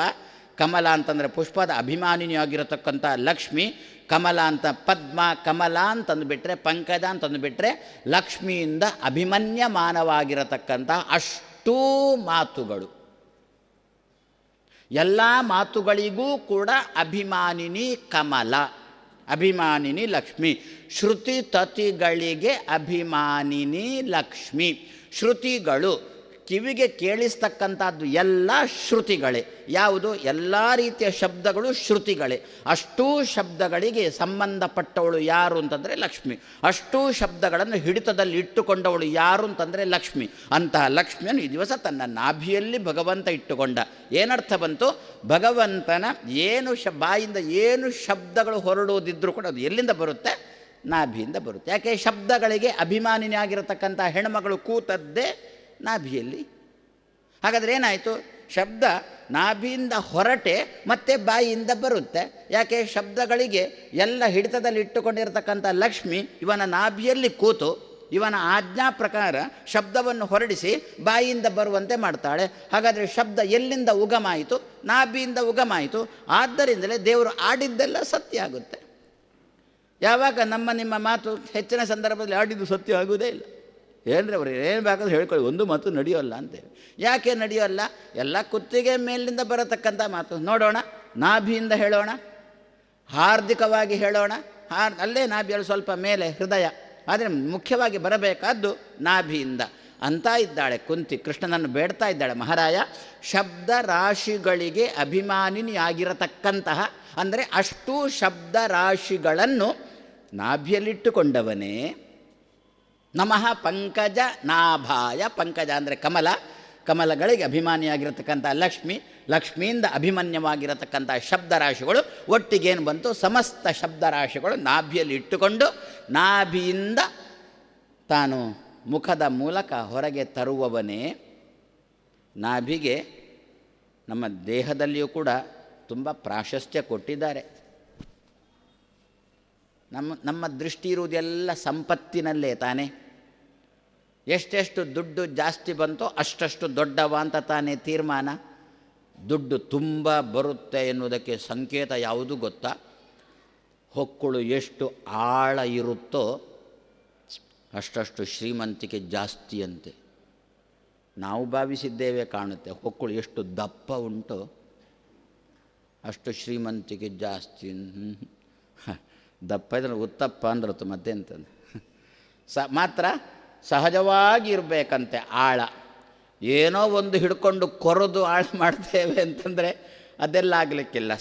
ಕಮಲ ಅಂತಂದರೆ ಪುಷ್ಪದ ಅಭಿಮಾನಿನಿಯಾಗಿರತಕ್ಕಂಥ ಲಕ್ಷ್ಮಿ, ಕಮಲ ಅಂತ ಪದ್ಮ, ಕಮಲ ಅಂತಂದುಬಿಟ್ರೆ ಪಂಕಜ ಅಂತಂದುಬಿಟ್ರೆ ಲಕ್ಷ್ಮಿಯಿಂದ ಅಭಿಮನ್ಯಮಾನವಾಗಿರತಕ್ಕಂಥ ಅಷ್ಟೂ ಮಾತುಗಳು. ಎಲ್ಲ ಮಾತುಗಳಿಗೂ ಕೂಡ ಅಭಿಮಾನಿನಿ ಕಮಲ, ಅಭಿಮಾನಿನಿ ಲಕ್ಷ್ಮಿ. ಶ್ರುತಿ ತತಿಗಳಿಗೆ ಅಭಿಮಾನಿನಿ ಲಕ್ಷ್ಮಿ. ಶ್ರುತಿಗಳು ಕಿವಿಗೆ ಕೇಳಿಸ್ತಕ್ಕಂಥದ್ದು ಎಲ್ಲ ಶ್ರುತಿಗಳೇ. ಯಾವುದು? ಎಲ್ಲ ರೀತಿಯ ಶಬ್ದಗಳು ಶ್ರುತಿಗಳೇ. ಅಷ್ಟೂ ಶಬ್ದಗಳಿಗೆ ಸಂಬಂಧಪಟ್ಟವಳು ಯಾರು ಅಂತಂದರೆ ಲಕ್ಷ್ಮಿ. ಅಷ್ಟೂ ಶಬ್ದಗಳನ್ನು ಹಿಡಿತದಲ್ಲಿ ಇಟ್ಟುಕೊಂಡವಳು ಯಾರು ಅಂತಂದರೆ ಲಕ್ಷ್ಮಿ. ಅಂತಹ ಲಕ್ಷ್ಮಿಯನ್ನು ಈ ದಿವಸ ತನ್ನ ನಾಭಿಯಲ್ಲಿ ಭಗವಂತ ಇಟ್ಟುಕೊಂಡ. ಏನರ್ಥ ಬಂತು? ಭಗವಂತನ ಏನು ಬಾಯಿಂದ ಏನು ಶಬ್ದಗಳು ಹೊರಡುವುದಿದ್ರೂ ಕೂಡ ಅದು ಎಲ್ಲಿಂದ ಬರುತ್ತೆ? ನಾಭಿಯಿಂದ ಬರುತ್ತೆ. ಯಾಕೆ? ಶಬ್ದಗಳಿಗೆ ಅಭಿಮಾನಿನಿ ಆಗಿರತಕ್ಕಂಥ ಹೆಣ್ಮಗಳು ಕೂತದ್ದೇ ನಾಭಿಯಲ್ಲಿ. ಹಾಗಾದರೆ ಏನಾಯಿತು? ಶಬ್ದ ನಾಭಿಯಿಂದ ಹೊರಟೆ ಮತ್ತೆ ಬಾಯಿಯಿಂದ ಬರುತ್ತೆ. ಯಾಕೆ? ಶಬ್ದಗಳಿಗೆ ಎಲ್ಲ ಹಿಡಿತದಲ್ಲಿ ಇಟ್ಟುಕೊಂಡಿರತಕ್ಕಂಥ ಲಕ್ಷ್ಮಿ ಇವನ ನಾಭಿಯಲ್ಲಿ ಕೂತು ಇವನ ಆಜ್ಞಾ ಪ್ರಕಾರ ಶಬ್ದವನ್ನು ಹೊರಡಿಸಿ ಬಾಯಿಯಿಂದ ಬರುವಂತೆ ಮಾಡ್ತಾಳೆ. ಹಾಗಾದರೆ ಶಬ್ದ ಎಲ್ಲಿಂದ ಉಗಮಾಯಿತು? ನಾಭಿಯಿಂದ ಉಗಮಾಯಿತು. ಆದ್ದರಿಂದಲೇ ದೇವರು ಆಡಿದ್ದೆಲ್ಲ ಸತ್ಯ ಆಗುತ್ತೆ. ಯಾವಾಗ ನಮ್ಮ ನಿಮ್ಮ ಮಾತು ಹೆಚ್ಚಿನ ಸಂದರ್ಭದಲ್ಲಿ ಆಡಿದ್ದು ಸತ್ಯ ಆಗುವುದೇ ಇಲ್ಲ. ಏನ್ರಿ ಅವ್ರು ಏನು ಬೇಕಾದ್ರೂ ಹೇಳ್ಕೊಳ್ಳಿ, ಒಂದು ಮಾತು ನಡೆಯೋಲ್ಲ ಅಂತೇಳಿ. ಯಾಕೆ ನಡೆಯೋಲ್ಲ? ಎಲ್ಲ ಕುತ್ತಿಗೆ ಮೇಲಿಂದ ಬರತಕ್ಕಂಥ ಮಾತು. ನೋಡೋಣ, ನಾಭಿಯಿಂದ ಹೇಳೋಣ, ಹಾರ್ದಿಕವಾಗಿ ಹೇಳೋಣ. ಅಲ್ಲೇ ನಾಭಿಯಲ್ಲಿ ಸ್ವಲ್ಪ ಮೇಲೆ ಹೃದಯ, ಆದರೆ ಮುಖ್ಯವಾಗಿ ಬರಬೇಕಾದ್ದು ನಾಭಿಯಿಂದ ಅಂತ ಇದ್ದಾಳೆ ಕುಂತಿ. ಕೃಷ್ಣನನ್ನು ಬೇಡ್ತಾ ಇದ್ದಾಳೆ, ಮಹಾರಾಯ ಶಬ್ದ ರಾಶಿಗಳಿಗೆ ಅಭಿಮಾನಿನಿಯಾಗಿರತಕ್ಕಂತಹ, ಅಂದರೆ ಅಷ್ಟೂ ಶಬ್ದ ರಾಶಿಗಳನ್ನು ನಾಭಿಯಲ್ಲಿಟ್ಟುಕೊಂಡವನೇ. ನಮಃ ಪಂಕಜ ನಾಭಾಯ. ಪಂಕಜ ಅಂದರೆ ಕಮಲ, ಕಮಲಗಳಿಗೆ ಅಭಿಮಾನಿಯಾಗಿರತಕ್ಕಂಥ ಲಕ್ಷ್ಮಿ, ಲಕ್ಷ್ಮಿಯಿಂದ ಅಭಿಮನ್ಯವಾಗಿರತಕ್ಕಂಥ ಶಬ್ದರಾಶಿಗಳು ಒಟ್ಟಿಗೇನು ಬಂತು? ಸಮಸ್ತ ಶಬ್ದರಾಶಿಗಳು ನಾಭಿಯಲ್ಲಿ ಇಟ್ಟುಕೊಂಡು ನಾಭಿಯಿಂದ ತಾನು ಮುಖದ ಮೂಲಕ ಹೊರಗೆ ತರುವವನೇ. ನಾಭಿಗೆ ನಮ್ಮ ದೇಹದಲ್ಲಿಯೂ ಕೂಡ ತುಂಬ ಪ್ರಾಶಸ್ತ್ಯ ಕೊಟ್ಟಿದ್ದಾರೆ. ನಮ್ಮ ದೃಷ್ಟಿ ಇರುವುದೆಲ್ಲ ಸಂಪತ್ತಿನಲ್ಲೇ ತಾನೇ. ಎಷ್ಟೆಷ್ಟು ದುಡ್ಡು ಜಾಸ್ತಿ ಬಂತೋ ಅಷ್ಟಷ್ಟು ದೊಡ್ಡವ ಅಂತ ತಾನೇ ತೀರ್ಮಾನ. ದುಡ್ಡು ತುಂಬ ಬರುತ್ತೆ ಎನ್ನುವುದಕ್ಕೆ ಸಂಕೇತ ಯಾವುದು ಗೊತ್ತಾ? ಹೊಕ್ಕಳು ಎಷ್ಟು ಆಳ ಇರುತ್ತೋ ಅಷ್ಟಷ್ಟು ಶ್ರೀಮಂತಿಕೆ ಜಾಸ್ತಿ ಅಂತೆ. ನಾವು ಭಾವಿಸಿದ್ದೇವೆ ಕಾಣುತ್ತೆ. ಹೊಕ್ಕಳು ಎಷ್ಟು ದಪ್ಪ ಉಂಟು ಅಷ್ಟು ಶ್ರೀಮಂತಿಕೆ ಜಾಸ್ತಿ. ದಪ್ಪ ಇದ್ರೆ ಉತ್ತಪ್ಪ ಅಂದ್ರತು ಮತ್ತೆಂತಂದು ಮಾತ್ರ ಸಹಜವಾಗಿ ಇರಬೇಕಂತೆ ಆಳ. ಏನೋ ಒಂದು ಹಿಡ್ಕೊಂಡು ಕೊರೆದು ಆಳ ಮಾಡ್ತೇವೆ ಅಂತಂದರೆ ಅದೆಲ್ಲ ಆಗಲಿಕ್ಕಿಲ್ಲ.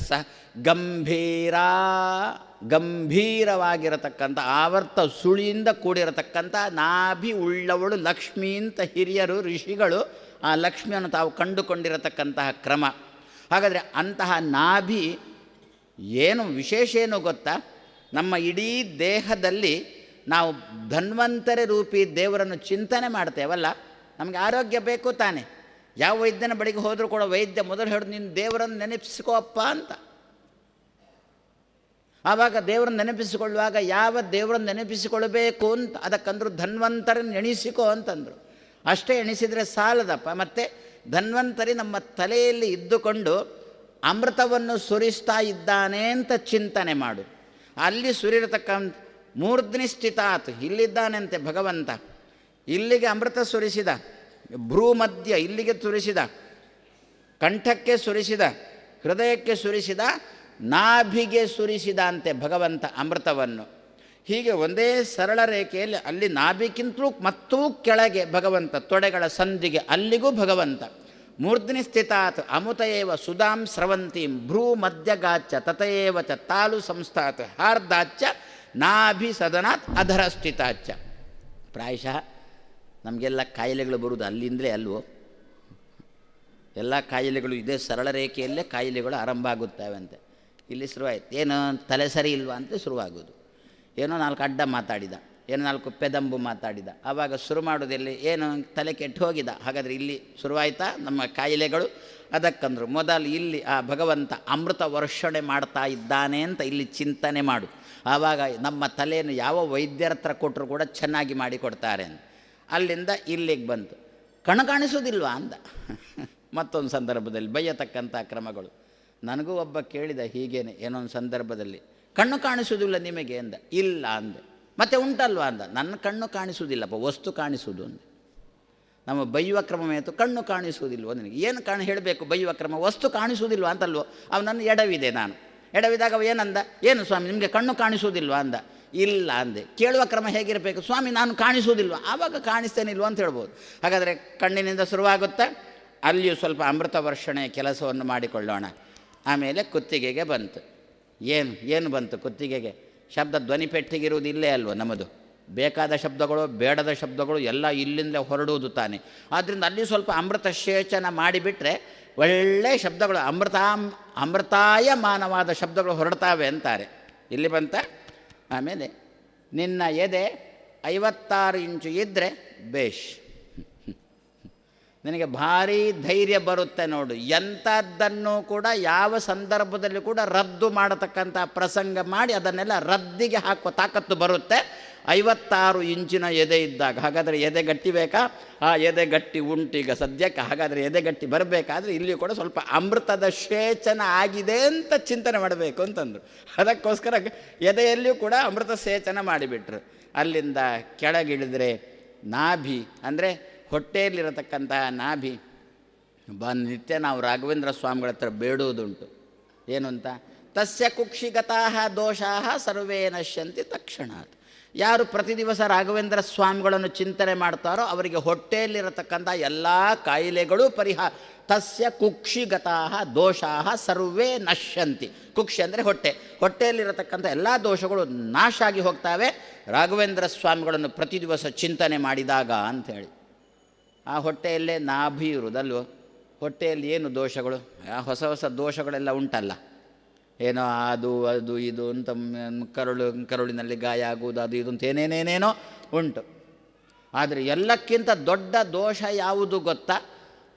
ಗಂಭೀರವಾಗಿರತಕ್ಕಂಥ ಆವರ್ತ ಸುಳಿಯಿಂದ ಕೂಡಿರತಕ್ಕಂಥ ನಾಭಿ ಉಳ್ಳವಳು ಲಕ್ಷ್ಮೀ ಅಂತ ಹಿರಿಯರು ಋಷಿಗಳು ಆ ಲಕ್ಷ್ಮಿಯನ್ನು ತಾವು ಕಂಡುಕೊಂಡಿರತಕ್ಕಂತಹ ಕ್ರಮ. ಹಾಗಾದರೆ ಅಂತಹ ನಾಭಿ ಏನು ವಿಶೇಷ ಏನು ಗೊತ್ತಾ? ನಮ್ಮ ಇಡೀ ದೇಹದಲ್ಲಿ ನಾವು ಧನ್ವಂತರಿ ರೂಪಿ ದೇವರನ್ನು ಚಿಂತನೆ ಮಾಡ್ತೇವಲ್ಲ, ನಮಗೆ ಆರೋಗ್ಯ ಬೇಕು ತಾನೆ. ಯಾವ ವೈದ್ಯನ ಬಳಿಗೆ ಹೋದರೂ ಕೂಡ ವೈದ್ಯ ಮೊದಲು ಹೇಳಿದ್ರು ನೀನು ದೇವರನ್ನು ನೆನಪಿಸ್ಕೋಪ್ಪ ಅಂತ. ಆವಾಗ ದೇವರನ್ನು ನೆನಪಿಸಿಕೊಳ್ಳುವಾಗ ಯಾವ ದೇವರನ್ನು ನೆನಪಿಸಿಕೊಳ್ಬೇಕು ಅಂತ ಅದಕ್ಕಂದ್ರು ಧನ್ವಂತರನ್ನು ಎಣಿಸಿಕೋ ಅಂತಂದರು. ಅಷ್ಟೇ ಎಣಿಸಿದರೆ ಸಾಲದಪ್ಪ. ಮತ್ತು ಧನ್ವಂತರಿ ನಮ್ಮ ತಲೆಯಲ್ಲಿ ಇದ್ದುಕೊಂಡು ಅಮೃತವನ್ನು ಸುರಿಸ್ತಾ ಇದ್ದಾನೆ ಅಂತ ಚಿಂತನೆ ಮಾಡು. ಅಲ್ಲಿ ಸುರಿರತಕ್ಕಂಥ ಮೂರ್ಧ್ನಿ ಸ್ಥಿತಾತ್, ಇಲ್ಲಿದ್ದಾನಂತೆ ಭಗವಂತ. ಇಲ್ಲಿಗೆ ಅಮೃತ ಸುರಿಸಿದ, ಭ್ರೂಮಧ್ಯ ಇಲ್ಲಿಗೆ ಸುರಿಸಿದ, ಕಂಠಕ್ಕೆ ಸುರಿಸಿದ, ಹೃದಯಕ್ಕೆ ಸುರಿಸಿದ, ನಾಭಿಗೆ ಸುರಿಸಿದ ಅಂತೆ ಭಗವಂತ ಅಮೃತವನ್ನು. ಹೀಗೆ ಒಂದೇ ಸರಳ ರೇಖೆಯಲ್ಲಿ ಅಲ್ಲಿ ನಾಭಿಗಿಂತಲೂ ಮತ್ತೂ ಕೆಳಗೆ ಭಗವಂತ, ತೊಡೆಗಳ ಸಂಧಿಗೆ ಅಲ್ಲಿಗೂ ಭಗವಂತ. ಮೂರ್ಧ್ನಿ ಸ್ಥಿತಾತ್ ಅಮುತಯೇವ ಸುಧಾಂ ಸ್ರವಂತೀಂ ಭ್ರೂ ಮಧ್ಯಗಾಚ್ಚ ತತಯೇವ ಚ ತಾಲು ಸಂಸ್ಥಾತ್ ಹಾರ್ದಾಚ್ಚ ನಾಭಿ ಸದನಾತ್ ಅಧರ ಸ್ಥಿತಾಚ್ಚ. ಪ್ರಾಯಶಃ ನಮಗೆಲ್ಲ ಕಾಯಿಲೆಗಳು ಬರುವುದು ಅಲ್ಲಿಂದಲೇ ಅಲ್ವೋ? ಎಲ್ಲ ಕಾಯಿಲೆಗಳು ಇದೇ ಸರಳ ರೇಖೆಯಲ್ಲೇ ಕಾಯಿಲೆಗಳು ಆರಂಭ ಆಗುತ್ತವೆ. ಇಲ್ಲಿ ಶುರುವಾಯಿತು. ಏನೋ ತಲೆ ಸರಿ ಇಲ್ವಾ ಅಂತ ಶುರುವಾಗೋದು. ಏನೋ 4 ಅಡ್ಡ ಮಾತಾಡಿದ, ಏನೋ 4 ಪೆದಂಬು ಮಾತಾಡಿದ, ಆವಾಗ ಶುರು ಮಾಡೋದೆಲ್ಲಿ ಏನೋ ತಲೆ ಕೆಟ್ಟು ಹೋಗಿದ. ಹಾಗಾದರೆ ಇಲ್ಲಿ ಶುರುವಾಯ್ತಾ ನಮ್ಮ ಕಾಯಿಲೆಗಳು? ಅದಕ್ಕಂದ್ರು ಮೊದಲು ಇಲ್ಲಿ ಆ ಭಗವಂತ ಅಮೃತ ವರ್ಷಣೆ ಮಾಡ್ತಾ ಇದ್ದಾನೆ ಅಂತ ಇಲ್ಲಿ ಚಿಂತನೆ ಮಾಡು. ಆವಾಗ ನಮ್ಮ ತಲೆಯನ್ನು ಯಾವ ವೈದ್ಯರ ಹತ್ರ ಕೊಟ್ಟರು ಕೂಡ ಚೆನ್ನಾಗಿ ಮಾಡಿಕೊಡ್ತಾರೆ ಅಂತ. ಅಲ್ಲಿಂದ ಇಲ್ಲಿಗೆ ಬಂತು. ಕಣ್ಣು ಕಾಣಿಸೋದಿಲ್ವಾ ಅಂದ. ಮತ್ತೊಂದು ಸಂದರ್ಭದಲ್ಲಿ ಬೈಯತಕ್ಕಂಥ ಕ್ರಮಗಳು. ನನಗೂ ಒಬ್ಬ ಕೇಳಿದ ಹೀಗೇನೆ ಏನೊಂದು ಸಂದರ್ಭದಲ್ಲಿ, ಕಣ್ಣು ಕಾಣಿಸೋದಿಲ್ಲ ನಿಮಗೆ ಅಂದ. ಇಲ್ಲ ಅಂದೆ. ಮತ್ತೆ ಉಂಟಲ್ವಾ ಅಂದ. ನನ್ನ ಕಣ್ಣು ಕಾಣಿಸುವುದಿಲ್ಲಪ್ಪ, ವಸ್ತು ಕಾಣಿಸುವುದು ಅಂದೆ. ನಮ್ಮ ಬೈಯುವ ಕ್ರಮವೇತು, ಕಣ್ಣು ಕಾಣಿಸುವುದಿಲ್ವೋ ನಿನಗೆ? ಏನು ಹೇಳಬೇಕು ಬೈಯುವ ಕ್ರಮ? ವಸ್ತು ಕಾಣಿಸುವುದಿಲ್ವ ಅಂತಲ್ವೋ. ಅವನನ್ನು ಎಡವಿದೆ ನಾನು. ಎಡವಿದಾಗ ಅವ ಏನಂದ, ಏನು ಸ್ವಾಮಿ ನಿಮಗೆ ಕಣ್ಣು ಕಾಣಿಸುವುದಿಲ್ವಾ ಅಂದ. ಇಲ್ಲ ಅಂದೆ. ಕೇಳುವ ಕ್ರಮ ಹೇಗಿರಬೇಕು? ಸ್ವಾಮಿ ನಾನು ಕಾಣಿಸುವುದಿಲ್ವ? ಆವಾಗ ಕಾಣಿಸ್ತೇನಿಲ್ವ ಅಂತ ಹೇಳ್ಬೋದು. ಹಾಗಾದರೆ ಕಣ್ಣಿನಿಂದ ಶುರುವಾಗುತ್ತೆ. ಅಲ್ಲಿಯೂ ಸ್ವಲ್ಪ ಅಮೃತ ವರ್ಷಣೆಯ ಕೆಲಸವನ್ನು ಮಾಡಿಕೊಳ್ಳೋಣ. ಆಮೇಲೆ ಕುತ್ತಿಗೆಗೆ ಬಂತು. ಏನು ಬಂತು ಕುತ್ತಿಗೆಗೆ? ಶಬ್ದ ಧ್ವನಿ ಪೆಟ್ಟಿಗಿರುವುದು ಇಲ್ಲೇ ಅಲ್ವ ನಮ್ಮದು. ಬೇಕಾದ ಶಬ್ದಗಳು ಬೇಡದ ಶಬ್ದಗಳು ಎಲ್ಲ ಇಲ್ಲಿಂದಲೇ ಹೊರಡುವುದು ತಾನೆ. ಆದ್ದರಿಂದ ಅಲ್ಲಿ ಸ್ವಲ್ಪ ಅಮೃತ ಸೇಚನ ಮಾಡಿಬಿಟ್ರೆ ಒಳ್ಳೆಯ ಶಬ್ದಗಳು ಅಮೃತಾಯ ಮಾನವಾದ ಶಬ್ದಗಳು ಹೊರಡ್ತಾವೆ ಅಂತಾರೆ. ಇಲ್ಲಿ ಬಂತ. ಆಮೇಲೆ ನಿನ್ನ ಎದೆ 56 ಇಂಚು ಇದ್ದರೆ ಬೇಷ್, ನಿನಗೆ ಭಾರೀ ಧೈರ್ಯ ಬರುತ್ತೆ ನೋಡು. ಎಂಥದ್ದನ್ನು ಕೂಡ ಯಾವ ಸಂದರ್ಭದಲ್ಲಿ ಕೂಡ ರದ್ದು ಮಾಡತಕ್ಕಂಥ ಪ್ರಸಂಗ ಮಾಡಿ ಅದನ್ನೆಲ್ಲ ರದ್ದಿಗೆ ಹಾಕುವ ತಾಕತ್ತು ಬರುತ್ತೆ 56 ಇಂಚಿನ ಎದೆ ಇದ್ದಾಗ. ಹಾಗಾದರೆ ಎದೆ ಗಟ್ಟಿ ಬೇಕಾ? ಆ ಎದೆ ಗಟ್ಟಿ ಉಂಟೀಗ ಸದ್ಯಕ್ಕೆ. ಹಾಗಾದರೆ ಎದೆ ಗಟ್ಟಿ ಬರಬೇಕಾದ್ರೆ ಇಲ್ಲಿ ಕೂಡ ಸ್ವಲ್ಪ ಅಮೃತದ ಸೇಚನ ಆಗಿದೆ ಅಂತ ಚಿಂತನೆ ಮಾಡಬೇಕು ಅಂತಂದರು. ಅದಕ್ಕೋಸ್ಕರ ಎದೆಯಲ್ಲಿಯೂ ಕೂಡ ಅಮೃತ ಸೇಚನ ಮಾಡಿಬಿಟ್ರು. ಅಲ್ಲಿಂದ ಕೆಳಗಿಳಿದ್ರೆ ನಾಭಿ ಅಂದರೆ ಹೊಟ್ಟೆಯಲ್ಲಿರತಕ್ಕಂತಹ ನಾಭಿ. ನಿತ್ಯ ನಾವು ರಾಘವೇಂದ್ರ ಸ್ವಾಮಿಗಳ ಹತ್ರ ಬೇಡುವುದುಂಟು. ಏನು ಅಂತ? ತಸ್ಯ ಕುಕ್ಷಿಗತಾಃ ದೋಷಾಃ ಸರ್ವೇ ನಶ್ಯಂತಿ ತಕ್ಷಣಾತ್. ಯಾರು ಪ್ರತಿ ದಿವಸ ರಾಘವೇಂದ್ರ ಸ್ವಾಮಿಗಳನ್ನು ಚಿಂತನೆ ಮಾಡ್ತಾರೋ ಅವರಿಗೆ ಹೊಟ್ಟೆಯಲ್ಲಿರತಕ್ಕಂಥ ಎಲ್ಲ ಕಾಯಿಲೆಗಳು ಪರಿಹಾರ. ತಸ್ಯ ಕುಕ್ಷಿಗತಾಃ ದೋಷಾಃ ಸರ್ವೇ ನಶ್ಯಂತಿ. ಕುಕ್ಷಿ ಅಂದರೆ ಹೊಟ್ಟೆ. ಹೊಟ್ಟೆಯಲ್ಲಿರತಕ್ಕಂಥ ಎಲ್ಲ ದೋಷಗಳು ನಾಶ ಆಗಿ ಹೋಗ್ತವೆ ರಾಘವೇಂದ್ರ ಸ್ವಾಮಿಗಳನ್ನು ಪ್ರತಿ ದಿವಸ ಚಿಂತನೆ ಮಾಡಿದಾಗ ಅಂಥೇಳಿ. ಆ ಹೊಟ್ಟೆಯಲ್ಲೇ ನಾಭಿ ಇರುವುದಲ್ವ? ಹೊಟ್ಟೆಯಲ್ಲಿ ಏನು ದೋಷಗಳು? ಹೊಸ ಹೊಸ ದೋಷಗಳೆಲ್ಲ ಉಂಟಲ್ಲ. ಏನೋ ಅದು ಇದು ಅಂತ ಕರುಳಿನಲ್ಲಿ ಗಾಯ ಆಗುವುದು, ಅದು ಇದು ಅಂತ ಏನೇನೇನೇನೋ ಉಂಟು. ಆದರೆ ಎಲ್ಲಕ್ಕಿಂತ ದೊಡ್ಡ ದೋಷ ಯಾವುದು ಗೊತ್ತಾ?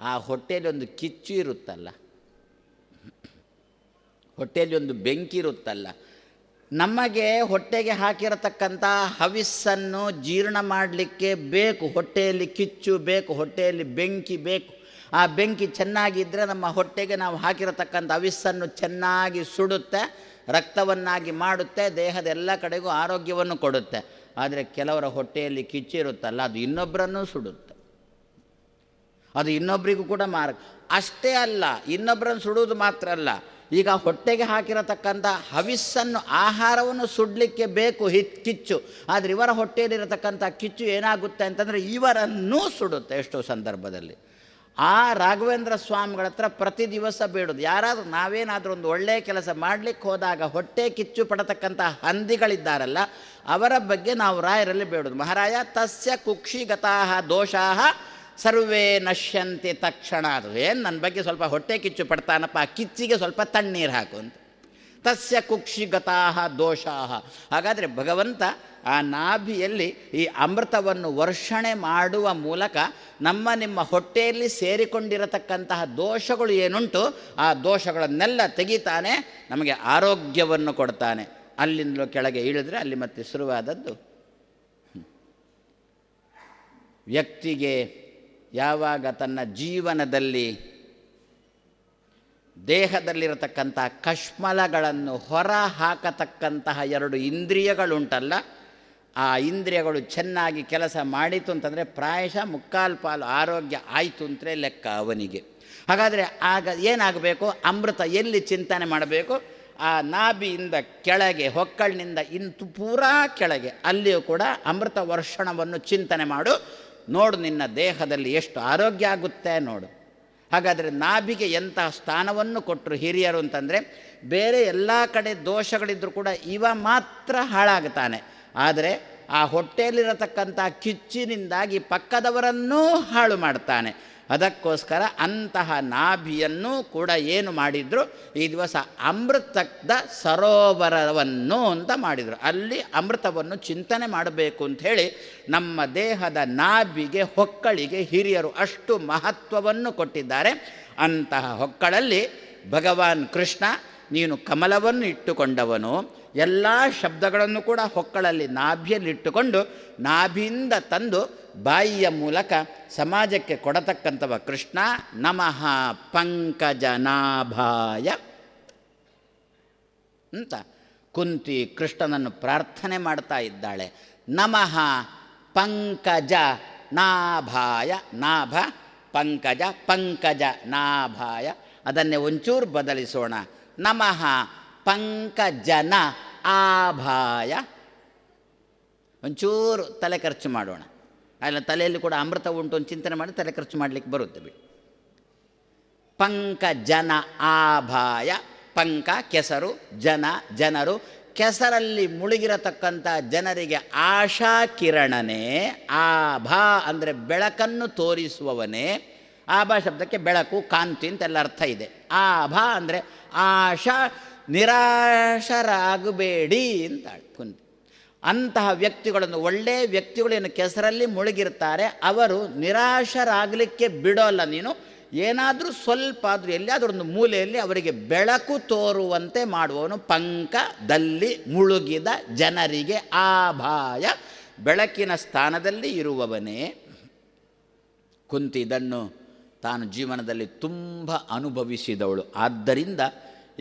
ಆ ಹೊಟ್ಟೆಯಲ್ಲಿ ಒಂದು ಕಿಚ್ಚು ಇರುತ್ತಲ್ಲ, ಹೊಟ್ಟೆಯಲ್ಲಿ ಒಂದು ಬೆಂಕಿ ಇರುತ್ತಲ್ಲ. ನಮಗೆ ಹೊಟ್ಟೆಗೆ ಹಾಕಿರತಕ್ಕಂಥ ಹವಿಸ್ಸನ್ನು ಜೀರ್ಣ ಮಾಡಲಿಕ್ಕೆ ಬೇಕು, ಹೊಟ್ಟೆಯಲ್ಲಿ ಕಿಚ್ಚು ಬೇಕು, ಹೊಟ್ಟೆಯಲ್ಲಿ ಬೆಂಕಿ ಬೇಕು. ಆ ಬೆಂಕಿ ಚೆನ್ನಾಗಿದ್ದರೆ ನಮ್ಮ ಹೊಟ್ಟೆಗೆ ನಾವು ಹಾಕಿರತಕ್ಕಂಥ ಹವಿಸ್ಸನ್ನು ಚೆನ್ನಾಗಿ ಸುಡುತ್ತೆ, ರಕ್ತವನ್ನಾಗಿ ಮಾಡುತ್ತೆ, ದೇಹದ ಎಲ್ಲ ಕಡೆಗೂ ಆರೋಗ್ಯವನ್ನು ಕೊಡುತ್ತೆ. ಆದರೆ ಕೆಲವರ ಹೊಟ್ಟೆಯಲ್ಲಿ ಕಿಚ್ಚಿರುತ್ತಲ್ಲ, ಅದು ಇನ್ನೊಬ್ಬರನ್ನು ಸುಡುತ್ತೆ. ಅದು ಇನ್ನೊಬ್ಬರಿಗೂ ಕೂಡ ಮಾರ್ಗ. ಅಷ್ಟೇ ಅಲ್ಲ, ಇನ್ನೊಬ್ಬರನ್ನು ಸುಡುವುದು ಮಾತ್ರ ಅಲ್ಲ, ಈಗ ಹೊಟ್ಟೆಗೆ ಹಾಕಿರತಕ್ಕಂಥ ಹವಿಸ್ಸನ್ನು ಆಹಾರವನ್ನು ಸುಡಲಿಕ್ಕೆ ಬೇಕು ಕಿಚ್ಚು. ಆದರೆ ಇವರ ಹೊಟ್ಟೆಯಲ್ಲಿರತಕ್ಕಂಥ ಕಿಚ್ಚು ಏನಾಗುತ್ತೆ ಅಂತಂದರೆ ಇವರನ್ನೂ ಸುಡುತ್ತೆ ಎಷ್ಟೋ ಸಂದರ್ಭದಲ್ಲಿ. ಆ ರಾಘವೇಂದ್ರ ಸ್ವಾಮಿಗಳ ಹತ್ರ ಪ್ರತಿ ದಿವಸ ಬೇಡೋದು. ಯಾರಾದರೂ ನಾವೇನಾದರೂ ಒಂದು ಒಳ್ಳೆಯ ಕೆಲಸ ಮಾಡಲಿಕ್ಕೆ ಹೋದಾಗ ಹೊಟ್ಟೆ ಕಿಚ್ಚು ಪಡತಕ್ಕಂಥ ಹಂದಿಗಳಿದ್ದಾರಲ್ಲ, ಅವರ ಬಗ್ಗೆ ನಾವು ರಾಯರಲ್ಲಿ ಬೇಡೋದು. ಮಹಾರಾಯ ತಸ್ಯ ಕುಕ್ಷಿಗತಾಹ ದೋಷಾಹ ಸರ್ವೇ ನಶ್ಯಂತೆ ತಕ್ಷಣ. ಅದು ಏನು ನನ್ನ ಬಗ್ಗೆ ಸ್ವಲ್ಪ ಹೊಟ್ಟೆ ಕಿಚ್ಚು ಪಡ್ತಾನಪ್ಪ, ಆ ಕಿಚ್ಚಿಗೆ ಸ್ವಲ್ಪ ತಣ್ಣೀರು ಹಾಕು ಅಂತ. ತಸ್ಯ ಕುಕ್ಷಿಗತಾಹ ದೋಷಾಹ. ಹಾಗಾದರೆ ಭಗವಂತ ಆ ನಾಭಿಯಲ್ಲಿ ಈ ಅಮೃತವನ್ನು ವರ್ಷಣೆ ಮಾಡುವ ಮೂಲಕ ನಿಮ್ಮ ಹೊಟ್ಟೆಯಲ್ಲಿ ಸೇರಿಕೊಂಡಿರತಕ್ಕಂತಹ ದೋಷಗಳು ಏನುಂಟು ಆ ದೋಷಗಳನ್ನೆಲ್ಲ ತೆಗಿತಾನೆ, ನಮಗೆ ಆರೋಗ್ಯವನ್ನು ಕೊಡ್ತಾನೆ. ಅಲ್ಲಿಂದಲೂ ಕೆಳಗೆ ಇಳಿದ್ರೆ ಅಲ್ಲಿ ಮತ್ತೆ ಶುರುವಾದದ್ದು. ವ್ಯಕ್ತಿಗೆ ಯಾವಾಗ ತನ್ನ ಜೀವನದಲ್ಲಿ ದೇಹದಲ್ಲಿರತಕ್ಕಂಥ ಕಶ್ಮಲಗಳನ್ನು ಹೊರ ಹಾಕತಕ್ಕಂತಹ 2 ಇಂದ್ರಿಯಗಳುಂಟಲ್ಲ, ಆ ಇಂದ್ರಿಯಗಳು ಚೆನ್ನಾಗಿ ಕೆಲಸ ಮಾಡಿತು ಅಂತಂದರೆ ಪ್ರಾಯಶಃ 3/4 ಆರೋಗ್ಯ ಆಯಿತು ಅಂತಲೇ ಲೆಕ್ಕ ಅವನಿಗೆ. ಹಾಗಾದರೆ ಆಗ ಏನಾಗಬೇಕು? ಅಮೃತ ಎಲ್ಲಿ ಚಿಂತನೆ ಮಾಡಬೇಕು? ಆ ನಾಭಿಯಿಂದ ಕೆಳಗೆ, ಹೊಕ್ಕಳಿನಿಂದ ಪೂರಾ ಕೆಳಗೆ, ಅಲ್ಲಿಯೂ ಕೂಡ ಅಮೃತ ವರ್ಷಣವನ್ನು ಚಿಂತನೆ ಮಾಡು. ನೋಡು ನಿನ್ನ ದೇಹದಲ್ಲಿ ಎಷ್ಟು ಆರೋಗ್ಯ ಆಗುತ್ತೆ ನೋಡು. ಹಾಗಾದರೆ ನಾಭಿಗೆ ಎಂತಹ ಸ್ಥಾನವನ್ನು ಕೊಟ್ಟರು ಹಿರಿಯರು ಅಂತಂದರೆ, ಬೇರೆ ಎಲ್ಲ ಕಡೆ ದೋಷಗಳಿದ್ದರೂ ಕೂಡ ಇವ ಮಾತ್ರ ಹಾಳಾಗುತ್ತಾನೆ. ಆದರೆ ಆ ಹೊಟ್ಟೆಯಲ್ಲಿರತಕ್ಕಂಥ ಕಿಚ್ಚಿನಿಂದಾಗಿ ಪಕ್ಕದವರನ್ನೂ ಹಾಳು ಮಾಡ್ತಾನೆ. ಅದಕ್ಕೋಸ್ಕರ ಅಂತಹ ನಾಭಿಯನ್ನು ಕೂಡ ಏನು ಮಾಡಿದರು, ಈ ದಿವಸ ಅಮೃತದ ಸರೋವರವನ್ನು ಅಂತ ಮಾಡಿದರು. ಅಲ್ಲಿ ಅಮೃತವನ್ನು ಚಿಂತನೆ ಮಾಡಬೇಕು ಅಂಥೇಳಿ ನಮ್ಮ ದೇಹದ ನಾಭಿಗೆ, ಹೊಕ್ಕಳಿಗೆ ಹಿರಿಯರು ಅಷ್ಟು ಮಹತ್ವವನ್ನು ಕೊಟ್ಟಿದ್ದಾರೆ. ಅಂತಹ ಹೊಕ್ಕಳಲ್ಲಿ ಭಗವಾನ್ ಕೃಷ್ಣ, ನೀನು ಕಮಲವನ್ನು ಇಟ್ಟುಕೊಂಡವನು, ಎಲ್ಲ ಶಬ್ದಗಳನ್ನು ಕೂಡ ಹೊಕ್ಕಳಲ್ಲಿ ನಾಭಿಯಲ್ಲಿಟ್ಟುಕೊಂಡು ನಾಭಿಯಿಂದ ತಂದು ಬಾಯಿಯ ಮೂಲಕ ಸಮಾಜಕ್ಕೆ ಕೊಡತಕ್ಕಂಥವ ಕೃಷ್ಣ. ನಮಃ ಪಂಕಜನಾಭಾಯ ಅಂತ ಕುಂತಿ ಕೃಷ್ಣನನ್ನು ಪ್ರಾರ್ಥನೆ ಮಾಡ್ತಾ ಇದ್ದಾಳೆ. ನಮಃ ಪಂಕಜ ನಾಭಾಯ. ನಾಭ ಪಂಕಜ, ಪಂಕಜ ನಾಭಾಯ. ಅದನ್ನೇ ಒಂಚೂರು ಬದಲಿಸೋಣ. ನಮಃ ಪಂಕಜನ ಆಭಾಯ. ಒಂಚೂರು ತಲೆ ಖರ್ಚು ಮಾಡೋಣ. ಅಲ್ಲ, ತಲೆಯಲ್ಲಿ ಕೂಡ ಅಮೃತ ಉಂಟು ಅಂತ ಚಿಂತನೆ ಮಾಡಿ ತಲೆ ಖರ್ಚು ಮಾಡಲಿಕ್ಕೆ ಬರುತ್ತೆ ಬಿಡಿ. ಪಂಕಜನ ಆಭಾಯ. ಪಂಕ ಕೆಸರು, ಜನ ಜನರು. ಕೆಸರಲ್ಲಿ ಮುಳುಗಿರತಕ್ಕಂಥ ಜನರಿಗೆ ಆಶಾ ಕಿರಣನೇ. ಆಭಾ ಅಂದರೆ ಬೆಳಕನ್ನು ತೋರಿಸುವವನೇ. ಆಭಾ ಶಬ್ದಕ್ಕೆ ಬೆಳಕು, ಕಾಂತಿ ಅಂತೆಲ್ಲ ಅರ್ಥ ಇದೆ. ಆಭಾ ಅಂದರೆ ಆಶಾ, ನಿರಾಶರಾಗಬೇಡಿ ಅಂತ ಕುಂತಿ. ಅಂತಹ ವ್ಯಕ್ತಿಗಳನ್ನು, ಒಳ್ಳೆಯ ವ್ಯಕ್ತಿಗಳೇನು ಕೆಸರಲ್ಲಿ ಮುಳುಗಿರ್ತಾರೆ, ಅವರು ನಿರಾಶರಾಗಲಿಕ್ಕೆ ಬಿಡೋಲ್ಲ ನೀನು. ಏನಾದರೂ ಸ್ವಲ್ಪ ಆದರೂ ಎಲ್ಲಿಯಾದರೂ ಒಂದು ಮೂಲೆಯಲ್ಲಿ ಅವರಿಗೆ ಬೆಳಕು ತೋರುವಂತೆ ಮಾಡುವವನು. ಪಂಕದಲ್ಲಿ ಮುಳುಗಿದ ಜನರಿಗೆ ಆಭಾಯ, ಬೆಳಕಿನ ಸ್ಥಾನದಲ್ಲಿ ಇರುವವನೇ. ಕುಂತಿ ಇದನ್ನು ತಾನು ಜೀವನದಲ್ಲಿ ತುಂಬ ಅನುಭವಿಸಿದವಳು. ಆದ್ದರಿಂದ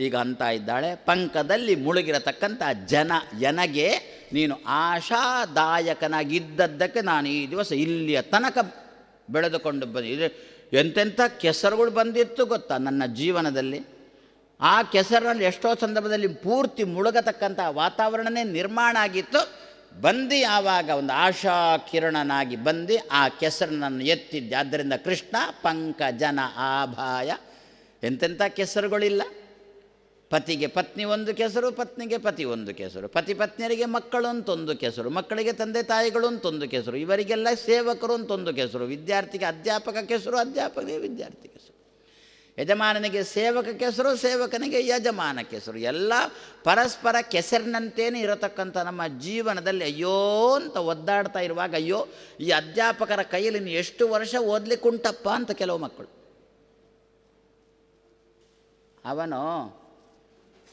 ಈಗ ಅಂತ ಇದ್ದಾಳೆ, ಪಂಕದಲ್ಲಿ ಮುಳುಗಿರತಕ್ಕಂಥ ಜನಗೆ ನೀನು ಆಶಾದಾಯಕನಾಗಿದ್ದದ್ದಕ್ಕೆ ನಾನು ಈ ದಿವಸ ಇಲ್ಲಿಯ ತನಕ ಬೆಳೆದುಕೊಂಡು ಬಂದಿದ್ದೆ. ಎಂತೆಂಥ ಕೆಸರುಗಳು ಬಂದಿತ್ತು ಗೊತ್ತಾ ನನ್ನ ಜೀವನದಲ್ಲಿ. ಆ ಕೆಸರಿನಲ್ಲಿ ಎಷ್ಟೋ ಸಂದರ್ಭದಲ್ಲಿ ಪೂರ್ತಿ ಮುಳುಗತಕ್ಕಂಥ ವಾತಾವರಣನೇ ನಿರ್ಮಾಣ ಆಗಿತ್ತು. ಬಂದು ಆವಾಗ ಒಂದು ಆಶಾ ಕಿರಣನಾಗಿ ಬಂದು ಆ ಕೆಸರನ್ನು ಎತ್ತಿದ್ದೆ. ಆದ್ದರಿಂದ ಕೃಷ್ಣ ಪಂಕಜನ ಆಭಾಯ. ಎಂತೆಂಥ ಕೆಸರುಗಳಿಲ್ಲ. ಪತಿಗೆ ಪತ್ನಿ ಒಂದು ಕೆಸರು, ಪತ್ನಿಗೆ ಪತಿ ಒಂದು ಕೆಸರು, ಪತಿ ಪತ್ನಿಯರಿಗೆ ಮಕ್ಕಳು ಅಂತೊಂದು ಕೆಸರು, ಮಕ್ಕಳಿಗೆ ತಂದೆ ತಾಯಿಗಳು ಅಂತೊಂದು ಕೆಸರು, ಇವರಿಗೆಲ್ಲ ಸೇವಕರು ಅಂತೊಂದು ಕೆಸರು, ವಿದ್ಯಾರ್ಥಿಗೆ ಅಧ್ಯಾಪಕ ಕೆಸರು, ಅಧ್ಯಾಪಕನಿಗೆ ವಿದ್ಯಾರ್ಥಿ ಕೆಸರು, ಯಜಮಾನನಿಗೆ ಸೇವಕ ಕೆಸರು, ಸೇವಕನಿಗೆ ಯಜಮಾನ ಕೆಸರು. ಎಲ್ಲ ಪರಸ್ಪರ ಕೆಸರಿನಂತೇನೆ ಇರತಕ್ಕಂಥ ನಮ್ಮ ಜೀವನದಲ್ಲಿ ಅಯ್ಯೋ ಅಂತ ಒದ್ದಾಡ್ತಾ ಇರುವಾಗ, ಅಯ್ಯೋ ಈ ಅಧ್ಯಾಪಕರ ಕೈಯಲ್ಲಿ ನೀನು ಎಷ್ಟು ವರ್ಷ ಓದಲಿಕ್ಕೆ ಉಂಟಪ್ಪ ಅಂತ ಕೆಲವು ಮಕ್ಕಳು. ಅವನು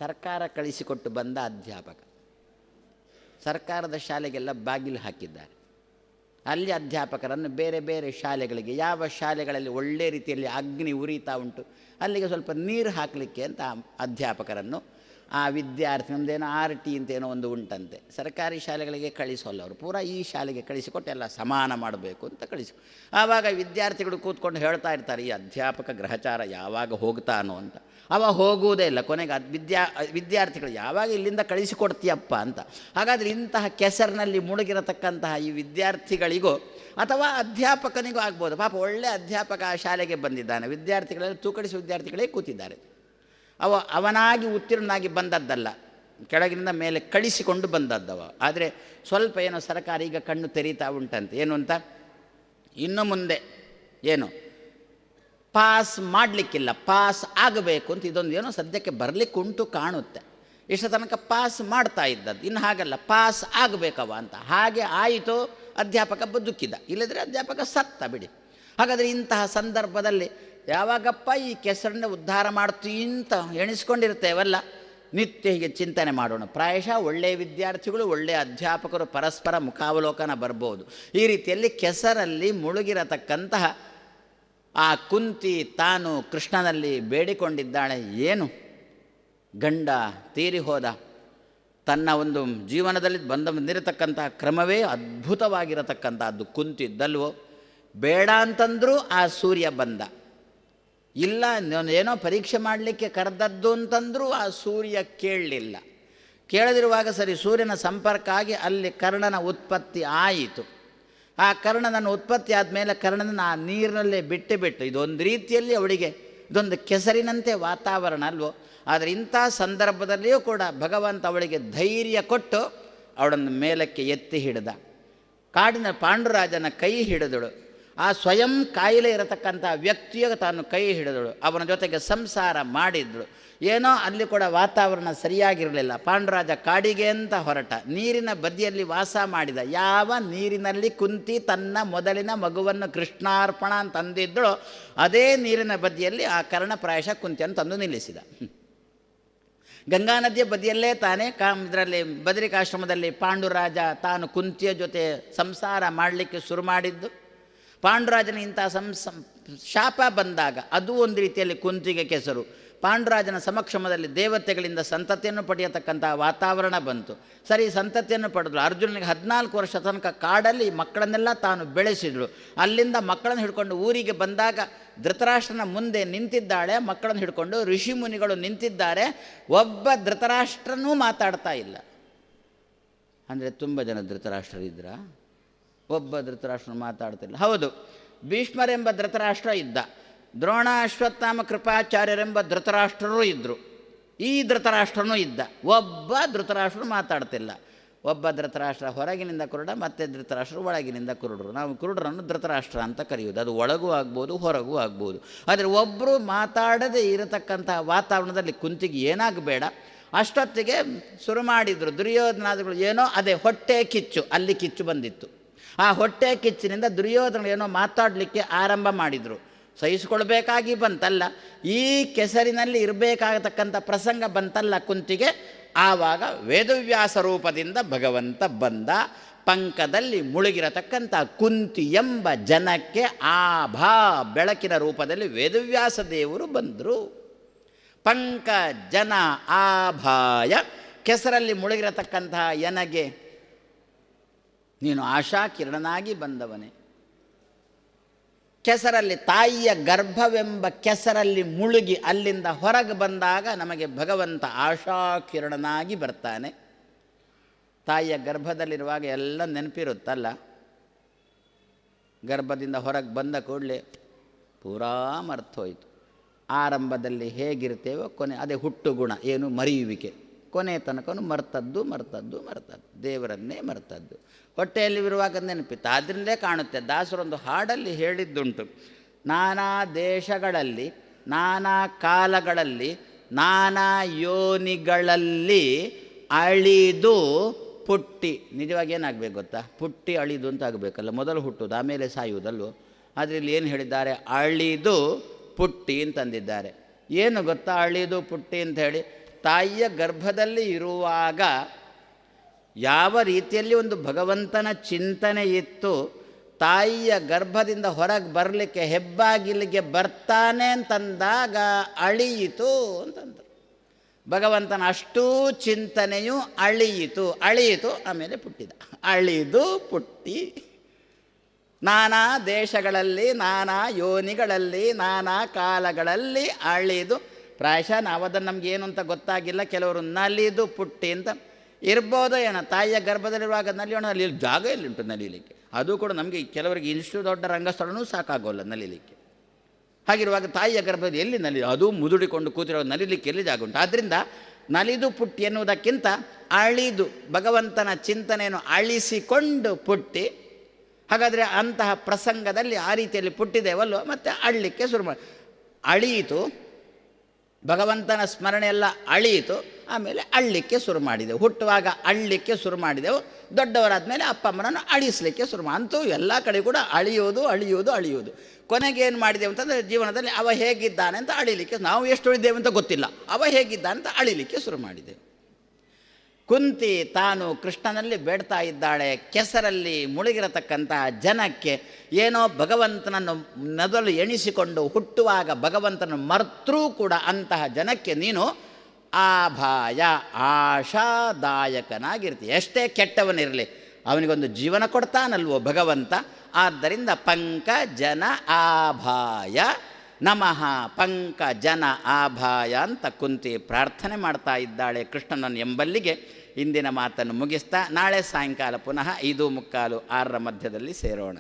ಸರ್ಕಾರ ಕಳಿಸಿಕೊಟ್ಟು ಬಂದ ಅಧ್ಯಾಪಕ. ಸರ್ಕಾರದ ಶಾಲೆಗೆಲ್ಲ ಬಾಗಿಲು ಹಾಕಿದ್ದಾರೆ. ಅಲ್ಲಿ ಅಧ್ಯಾಪಕರನ್ನು ಬೇರೆ ಬೇರೆ ಶಾಲೆಗಳಿಗೆ, ಯಾವ ಶಾಲೆಗಳಲ್ಲಿ ಒಳ್ಳೆ ರೀತಿಯಲ್ಲಿ ಅಗ್ನಿ ಉರಿತಾ ಉಂಟು ಅಲ್ಲಿಗೆ ಸ್ವಲ್ಪ ನೀರು ಹಾಕಲಿಕ್ಕೆ ಅಂತ ಅಧ್ಯಾಪಕರನ್ನು ಆ ವಿದ್ಯಾರ್ಥಿ, ನಮ್ಮದೇನೋ RT ಅಂತೇನೋ ಒಂದು ಉಂಟಂತೆ, ಸರ್ಕಾರಿ ಶಾಲೆಗಳಿಗೆ ಕಳಿಸೋಲ್ಲ ಅವರು, ಪೂರಾ ಈ ಶಾಲೆಗೆ ಕಳಿಸಿಕೊಟ್ಟು ಎಲ್ಲ ಸಮಾನ ಮಾಡಬೇಕು ಅಂತ ಕಳಿಸಿ. ಆವಾಗ ವಿದ್ಯಾರ್ಥಿಗಳು ಕೂತ್ಕೊಂಡು ಹೇಳ್ತಾ ಇರ್ತಾರೆ, ಈ ಅಧ್ಯಾಪಕ ಗ್ರಹಚಾರ ಯಾವಾಗ ಹೋಗ್ತಾನೋ ಅಂತ. ಅವ ಹೋಗುವುದೇ ಇಲ್ಲ. ಕೊನೆಗೆ ವಿದ್ಯಾರ್ಥಿಗಳು ಯಾವಾಗ ಇಲ್ಲಿಂದ ಕಳಿಸಿಕೊಡ್ತೀಯಪ್ಪ ಅಂತ. ಹಾಗಾದರೆ ಇಂತಹ ಕೆಸರಿನಲ್ಲಿ ಮುಳುಗಿರತಕ್ಕಂತಹ ಈ ವಿದ್ಯಾರ್ಥಿಗಳಿಗೂ ಅಥವಾ ಅಧ್ಯಾಪಕನಿಗೂ ಆಗ್ಬೋದು. ಪಾಪ ಒಳ್ಳೆ ಅಧ್ಯಾಪಕ ಆ ಶಾಲೆಗೆ ಬಂದಿದ್ದಾನೆ, ವಿದ್ಯಾರ್ಥಿಗಳೆಲ್ಲ ತೂಕಡಿಸುವ ವಿದ್ಯಾರ್ಥಿಗಳೇ ಕೂತಿದ್ದಾರೆ. ಅವನಾಗಿ ಉತ್ತೀರ್ಣನಾಗಿ ಬಂದದ್ದಲ್ಲ, ಕೆಳಗಿನಿಂದ ಮೇಲೆ ಕಳಿಸಿಕೊಂಡು ಬಂದದ್ದವ. ಆದರೆ ಸ್ವಲ್ಪ ಏನೋ ಸರ್ಕಾರ ಈಗ ಕಣ್ಣು ತೆರೀತಾ ಉಂಟಂತೆ. ಏನು ಅಂತ, ಇನ್ನು ಮುಂದೆ ಏನು ಪಾಸ್ ಮಾಡಲಿಕ್ಕಿಲ್ಲ, ಪಾಸ್ ಆಗಬೇಕು ಅಂತ ಇದೊಂದು ಏನೋ ಸದ್ಯಕ್ಕೆ ಬರಲಿಕ್ಕುಂಟು ಕಾಣುತ್ತೆ. ಇಷ್ಟು ತನಕ ಪಾಸ್ ಮಾಡ್ತಾ ಇದ್ದದ್ದು, ಇನ್ನು ಹಾಗಲ್ಲ, ಪಾಸ್ ಆಗಬೇಕವ ಅಂತ. ಹಾಗೆ ಆಯಿತು, ಅಧ್ಯಾಪಕ ಬದುಕಿದ, ಇಲ್ಲದ್ರೆ ಅಧ್ಯಾಪಕ ಸತ್ತ ಬಿಡಿ. ಹಾಗಾದರೆ ಇಂತಹ ಸಂದರ್ಭದಲ್ಲಿ ಯಾವಾಗಪ್ಪ ಈ ಕೆಸರನ್ನ ಉದ್ಧಾರ ಮಾಡ್ತೀವಿ ಅಂತ ಎಣಿಸ್ಕೊಂಡಿರ್ತೇವಲ್ಲ, ನಿತ್ಯ ಹೀಗೆ ಚಿಂತನೆ ಮಾಡೋಣ. ಪ್ರಾಯಶಃ ಒಳ್ಳೆಯ ವಿದ್ಯಾರ್ಥಿಗಳು ಒಳ್ಳೆಯ ಅಧ್ಯಾಪಕರು ಪರಸ್ಪರ ಮುಖಾವಲೋಕನ ಬರ್ಬೋದು. ಈ ರೀತಿಯಲ್ಲಿ ಕೆಸರಲ್ಲಿ ಮುಳುಗಿರತಕ್ಕಂತಹ ಆ ಕುಂತಿ ತಾನು ಕೃಷ್ಣನಲ್ಲಿ ಬೇಡಿಕೊಂಡಿದ್ದಾಳೆ. ಏನು ಗಂಡ ತೀರಿ ಹೋದ, ತನ್ನ ಒಂದು ಜೀವನದಲ್ಲಿ ಬಂದಿರತಕ್ಕಂತಹ ಕ್ರಮವೇ ಅದ್ಭುತವಾಗಿರತಕ್ಕಂಥದ್ದು ಕುಂತಿದ್ದಲ್ವೋ. ಬೇಡ ಅಂತಂದರೂ ಆ ಸೂರ್ಯ ಬಂದ, ಇಲ್ಲ ಏನೋ ಪರೀಕ್ಷೆ ಮಾಡಲಿಕ್ಕೆ ಕರೆದದ್ದು ಅಂತಂದರೂ ಆ ಸೂರ್ಯ ಕೇಳಲಿಲ್ಲ. ಕೇಳದಿರುವಾಗ ಸರಿ ಸೂರ್ಯನ ಸಂಪರ್ಕ ಆಗಿ ಅಲ್ಲಿ ಕರ್ಣನ ಉತ್ಪತ್ತಿ ಆಯಿತು. ಆ ಕರ್ಣನ ಉತ್ಪತ್ತಿ ಆದಮೇಲೆ ಕರ್ಣನ ಆ ನೀರಿನಲ್ಲೇ ಬಿಟ್ಟು ಇದೊಂದು ರೀತಿಯಲ್ಲಿ ಅವಳಿಗೆ ಇದೊಂದು ಕೆಸರಿನಂತೆ ವಾತಾವರಣ ಅಲ್ವೋ. ಆದರೆ ಇಂಥ ಸಂದರ್ಭದಲ್ಲಿಯೂ ಕೂಡ ಭಗವಂತ ಅವಳಿಗೆ ಧೈರ್ಯ ಕೊಟ್ಟು ಅವಳನ್ನು ಮೇಲಕ್ಕೆ ಎತ್ತಿ ಹಿಡಿದ. ಕಾಡಿನ ಪಾಂಡುರಾಜನ ಕೈ ಹಿಡಿದಳು. ಆ ಸ್ವಯಂ ಕಾಯಿಲೆ ಇರತಕ್ಕಂಥ ವ್ಯಕ್ತಿಯಾಗ ತಾನು ಕೈ ಹಿಡಿದಳು, ಅವನ ಜೊತೆಗೆ ಸಂಸಾರ ಮಾಡಿದಳು. ಏನೋ ಅಲ್ಲಿ ಕೂಡ ವಾತಾವರಣ ಸರಿಯಾಗಿರಲಿಲ್ಲ. ಪಾಂಡುರಾಜ ಕಾಡಿಗೆ ಅಂತ ಹೊರಟ, ನೀರಿನ ಬದಿಯಲ್ಲಿ ವಾಸ ಮಾಡಿದ. ಯಾವ ನೀರಿನಲ್ಲಿ ಕುಂತಿ ತನ್ನ ಮೊದಲಿನ ಮಗುವನ್ನು ಕೃಷ್ಣಾರ್ಪಣ ಅಂತಂದಿದ್ದಳು, ಅದೇ ನೀರಿನ ಬದಿಯಲ್ಲಿ ಆ ಕರ್ಣ ಪ್ರಾಯಶಃ ಕುಂತಿಯನ್ನು ತಂದು ನಿಲ್ಲಿಸಿದ. ಗಂಗಾ ನದಿಯ ಬದಿಯಲ್ಲೇ ತಾನೇ ಇದರಲ್ಲಿ ಬದರಿಕಾಶ್ರಮದಲ್ಲಿ ಪಾಂಡುರಾಜ ತಾನು ಕುಂತಿಯ ಜೊತೆ ಸಂಸಾರ ಮಾಡಲಿಕ್ಕೆ ಶುರು ಮಾಡಿದ್ದು. ಪಾಂಡುರಾಜನ ಇಂಥ ಶಾಪ ಬಂದಾಗ ಅದು ಒಂದು ರೀತಿಯಲ್ಲಿ ಕುಂತಿಗೆ ಕೆಸರು. ಪಾಂಡುರಾಜನ ಸಮಕ್ಷಮದಲ್ಲಿ ದೇವತೆಗಳಿಂದ ಸಂತತಿಯನ್ನು ಪಡೆಯತಕ್ಕಂಥ ವಾತಾವರಣ ಬಂತು. ಸರಿ, ಸಂತತಿಯನ್ನು ಪಡೆದಳು. ಅರ್ಜುನನಿಗೆ 14 ವರ್ಷ ತನಕ ಕಾಡಲ್ಲಿ ಮಕ್ಕಳನ್ನೆಲ್ಲ ತಾನು ಬೆಳೆಸಿದಳು. ಅಲ್ಲಿಂದ ಮಕ್ಕಳನ್ನು ಹಿಡ್ಕೊಂಡು ಊರಿಗೆ ಬಂದಾಗ ಧೃತರಾಷ್ಟ್ರನ ಮುಂದೆ ನಿಂತಿದ್ದಾಳೆ. ಮಕ್ಕಳನ್ನು ಹಿಡ್ಕೊಂಡು ಋಷಿ ಮುನಿಗಳು ನಿಂತಿದ್ದಾರೆ. ಒಬ್ಬ ಧೃತರಾಷ್ಟ್ರನೂ ಮಾತಾಡ್ತಾ ಇಲ್ಲ. ಅಂದರೆ ತುಂಬ ಜನ ಧೃತರಾಷ್ಟ್ರರಿದ್ರ, ಒಬ್ಬ ಧೃತರಾಷ್ಟ್ರನು ಮಾತಾಡ್ತಿಲ್ಲ. ಹೌದು, ಭೀಷ್ಮರೆಂಬ ಧೃತರಾಷ್ಟ್ರ ಇದ್ದ, ದ್ರೋಣ ಅಶ್ವತ್ಥಾಮ ಕೃಪಾಚಾರ್ಯರೆಂಬ ಧೃತರಾಷ್ಟ್ರರು ಇದ್ದರು, ಈ ಧೃತರಾಷ್ಟ್ರನೂ ಇದ್ದ. ಒಬ್ಬ ಧೃತರಾಷ್ಟ್ರನು ಮಾತಾಡ್ತಿಲ್ಲ. ಒಬ್ಬ ಧೃತರಾಷ್ಟ್ರ ಹೊರಗಿನಿಂದ ಕುರುಡ, ಮತ್ತು ಧೃತರಾಷ್ಟ್ರ ಒಳಗಿನಿಂದ ಕುರುಡರು. ನಾವು ಕುರುಡರನ್ನು ಧೃತರಾಷ್ಟ್ರ ಅಂತ ಕರೆಯುವುದು. ಅದು ಒಳಗೂ ಆಗ್ಬೋದು, ಹೊರಗೂ ಆಗ್ಬೋದು. ಆದರೆ ಒಬ್ಬರು ಮಾತಾಡದೇ ಇರತಕ್ಕಂಥ ವಾತಾವರಣದಲ್ಲಿ ಕುಂತಿಗೆ ಏನಾಗಬೇಡ. ಅಷ್ಟೊತ್ತಿಗೆ ಶುರು ಮಾಡಿದರು ದುರ್ಯೋಧನಾದಿಗಳು. ಏನೋ ಅದೇ ಹೊಟ್ಟೆ ಕಿಚ್ಚು, ಅಲ್ಲಿ ಕಿಚ್ಚು ಬಂದಿತ್ತು. ಆ ಹೊಟ್ಟೆ ಕಿಚ್ಚಿನಿಂದ ದುರ್ಯೋಧನ ಏನೋ ಮಾತಾಡಲಿಕ್ಕೆ ಆರಂಭ ಮಾಡಿದರು. ಸಹಿಸಿಕೊಳ್ಬೇಕಾಗಿ ಬಂತಲ್ಲ, ಈ ಕೆಸರಿನಲ್ಲಿ ಇರಬೇಕಾಗತಕ್ಕಂಥ ಪ್ರಸಂಗ ಬಂತಲ್ಲ ಕುಂತಿಗೆ. ಆವಾಗ ವೇದವ್ಯಾಸ ರೂಪದಿಂದ ಭಗವಂತ ಬಂದ. ಪಂಕದಲ್ಲಿ ಮುಳುಗಿರತಕ್ಕಂಥ ಕುಂತಿ ಎಂಬ ಜನಕ್ಕೆ ಆಭಾ ಬೆಳಕಿನ ರೂಪದಲ್ಲಿ ವೇದವ್ಯಾಸ ದೇವರು ಬಂದರು. ಪಂಕ ಜನ ಆಭಾಯ, ಕೆಸರಲ್ಲಿ ಮುಳುಗಿರತಕ್ಕಂತಹ ಎನಗೆ ನೀನು ಆಶಾ ಕಿರಣನಾಗಿ ಬಂದವನೇ. ಕೆಸರಲ್ಲಿ ತಾಯಿಯ ಗರ್ಭವೆಂಬ ಕೆಸರಲ್ಲಿ ಮುಳುಗಿ ಅಲ್ಲಿಂದ ಹೊರಗೆ ಬಂದಾಗ ನಮಗೆ ಭಗವಂತ ಆಶಾ ಕಿರಣನಾಗಿ ಬರ್ತಾನೆ. ತಾಯಿಯ ಗರ್ಭದಲ್ಲಿರುವಾಗ ಎಲ್ಲ ನೆನಪಿರುತ್ತಲ್ಲ, ಗರ್ಭದಿಂದ ಹೊರಗೆ ಬಂದ ಕೂಡಲೇ ಪೂರಾ ಮರ್ತೋಯ್ತು. ಆರಂಭದಲ್ಲಿ ಹೇಗಿರ್ತೇವೋ ಕೊನೆ ಅದೇ ಹುಟ್ಟು ಗುಣ, ಏನು ಮರೆಯುವಿಕೆ. ಕೊನೆ ತನಕನೂ ಮರ್ತದ್ದು ದೇವರನ್ನೇ ಮರ್ತದ್ದು. ಹೊಟ್ಟೆಯಲ್ಲಿರುವಾಗ ನೆನಪಿತ್ತು, ಅದರಿಂದಲೇ ಕಾಣುತ್ತೆ. ದಾಸರೊಂದು ಹಾಡಲ್ಲಿ ಹೇಳಿದ್ದುಂಟು, ನಾನಾ ದೇಶಗಳಲ್ಲಿ, ನಾನಾ ಕಾಲಗಳಲ್ಲಿ, ನಾನಾ ಯೋನಿಗಳಲ್ಲಿ ಅಳಿದು ಪುಟ್ಟಿ. ನಿಜವಾಗಿ ಏನಾಗಬೇಕು ಗೊತ್ತಾ? ಪುಟ್ಟಿ ಅಳಿದು ಅಂತ ಆಗಬೇಕಲ್ಲ, ಮೊದಲು ಹುಟ್ಟುವುದು ಆಮೇಲೆ ಸಾಯುವುದಲ್ವೋ. ಆದರೆ ಇಲ್ಲಿ ಏನು ಹೇಳಿದ್ದಾರೆ? ಅಳಿದು ಪುಟ್ಟಿ ಅಂತಂದಿದ್ದಾರೆ. ಏನು ಗೊತ್ತಾ ಅಳಿದು ಪುಟ್ಟಿ ಅಂತ ಹೇಳಿ? ತಾಯಿಯ ಗರ್ಭದಲ್ಲಿ ಇರುವಾಗ ಯಾವ ರೀತಿಯಲ್ಲಿ ಒಂದು ಭಗವಂತನ ಚಿಂತನೆ ಇತ್ತು, ತಾಯಿಯ ಗರ್ಭದಿಂದ ಹೊರಗೆ ಬರಲಿಕ್ಕೆ ಹೆಬ್ಬಾಗಿಲಿಗೆ ಬರ್ತಾನೆ ಅಂತಂದಾಗ ಅಳಿಯಿತು ಅಂತಂದರು. ಭಗವಂತನ ಅಷ್ಟೂ ಚಿಂತನೆಯು ಅಳಿಯಿತು ಆಮೇಲೆ ಪುಟ್ಟಿದ. ಅಳಿದು ಪುಟ್ಟಿ ನಾನಾ ದೇಶಗಳಲ್ಲಿ, ನಾನಾ ಯೋನಿಗಳಲ್ಲಿ, ನಾನಾ ಕಾಲಗಳಲ್ಲಿ ಅಳಿದು, ಪ್ರಾಯಶಃ ನಾವು ಅದನ್ನು ನಮಗೇನು ಅಂತ ಗೊತ್ತಾಗಿಲ್ಲ, ಕೆಲವರು ನಲಿದು ಪುಟ್ಟಿ ಅಂತ ಇರ್ಬೋದೋ ಏನೋ. ತಾಯಿಯ ಗರ್ಭದಲ್ಲಿರುವಾಗ ನಲಿಯೋಣ, ಅಲ್ಲಿ ಜಾಗ ಎಲ್ಲಿಂಟು ನಲಿಲಿಕ್ಕೆ? ಅದು ಕೂಡ ನಮಗೆ ಕೆಲವರಿಗೆ ಇಷ್ಟು ದೊಡ್ಡ ರಂಗಸ್ಥಳನೂ ಸಾಕಾಗೋಲ್ಲ ನಲಿಲಿಕ್ಕೆ. ಹಾಗಿರುವಾಗ ತಾಯಿಯ ಗರ್ಭದಲ್ಲಿ ಎಲ್ಲಿ ಅದು ಮುದುಡಿಕೊಂಡು ಕೂತಿರೋ ನಲಿಲಿಕ್ಕೆ ಎಲ್ಲಿ ಜಾಗ ಉಂಟು? ಆದ್ದರಿಂದ ನಲಿದು ಪುಟ್ಟಿ ಎನ್ನುವುದಕ್ಕಿಂತ ಅಳಿದು ಭಗವಂತನ ಚಿಂತನೆಯನ್ನು ಅಳಿಸಿಕೊಂಡು ಪುಟ್ಟಿ. ಹಾಗಾದರೆ ಅಂತಹ ಪ್ರಸಂಗದಲ್ಲಿ ಆ ರೀತಿಯಲ್ಲಿ ಪುಟ್ಟಿದ್ದೇವಲ್ಲೋ, ಮತ್ತು ಅಳಲಿಕ್ಕೆ ಶುರು ಮಾಡಿ ಅಳಿಯಿತು, ಭಗವಂತನ ಸ್ಮರಣೆ ಎಲ್ಲ ಅಳಿಯಿತು, ಆಮೇಲೆ ಅಳ್ಳಿಕ್ಕೆ ಶುರು ಮಾಡಿದೆವು. ಹುಟ್ಟುವಾಗ ಅಳ್ಳಿಕ್ಕೆ ಶುರು ಮಾಡಿದೆವು, ದೊಡ್ಡವರಾದ ಮೇಲೆ ಅಪ್ಪ ಅಮ್ಮನನ್ನು ಅಳಿಸಲಿಕ್ಕೆ ಶುರು ಅಂತೂ ಎಲ್ಲ ಕಡೆ ಕೂಡ ಅಳಿಯೋದು. ಕೊನೆಗೆ ಏನು ಮಾಡಿದೆವು ಅಂತಂದರೆ, ಜೀವನದಲ್ಲಿ ಅವ ಹೇಗಿದ್ದಾನೆ ಅಂತ ಅಳಿಲಿಕ್ಕೆ, ನಾವು ಎಷ್ಟು ಉಳಿದ್ದೇವೆ ಅಂತ ಗೊತ್ತಿಲ್ಲ, ಅವ ಹೇಗಿದ್ದಾನೆ ಅಂತ ಅಳಿಲಿಕ್ಕೆ ಶುರು ಮಾಡಿದೆವು. ಕುಂತಿ ತಾನು ಕೃಷ್ಣನಲ್ಲಿ ಬೇಡ್ತಾ ಇದ್ದಾಳೆ. ಕೆಸರಲ್ಲಿ ಮುಳುಗಿರತಕ್ಕಂತಹ ಜನಕ್ಕೆ ಏನೋ ಭಗವಂತನನ್ನು ಮೊದಲು ಎಣಿಸಿಕೊಂಡು ಹುಟ್ಟುವಾಗ ಭಗವಂತನನ್ನು ಮರ್ತರೂ ಕೂಡ ಅಂತಹ ಜನಕ್ಕೆ ನೀನು ಆಭಾಯ ಆಶಾದಾಯಕನಾಗಿರ್ತೀಯ. ಎಷ್ಟೇ ಕೆಟ್ಟವನಿರಲಿ ಅವನಿಗೊಂದು ಜೀವನ ಕೊಡ್ತಾನಲ್ವೋ ಭಗವಂತ. ಆದ್ದರಿಂದ ಪಂಕಜನ ಆಭಾಯ ನಮಃ ಪಂಕಜನ ಆಭಾಯ ಅಂತ ಕುಂತಿ ಪ್ರಾರ್ಥನೆ ಮಾಡ್ತಾ ಇದ್ದಾಳೆ ಕೃಷ್ಣನನ್ನು ಎಂಬಲ್ಲಿಗೆ ಇಂದಿನ ಮಾತನ್ನು ಮುಗಿಸ್ತಾ ನಾಳೆ ಸಾಯಂಕಾಲ ಪುನಃ 5:45, 6 ಮಧ್ಯದಲ್ಲಿ ಸೇರೋಣ.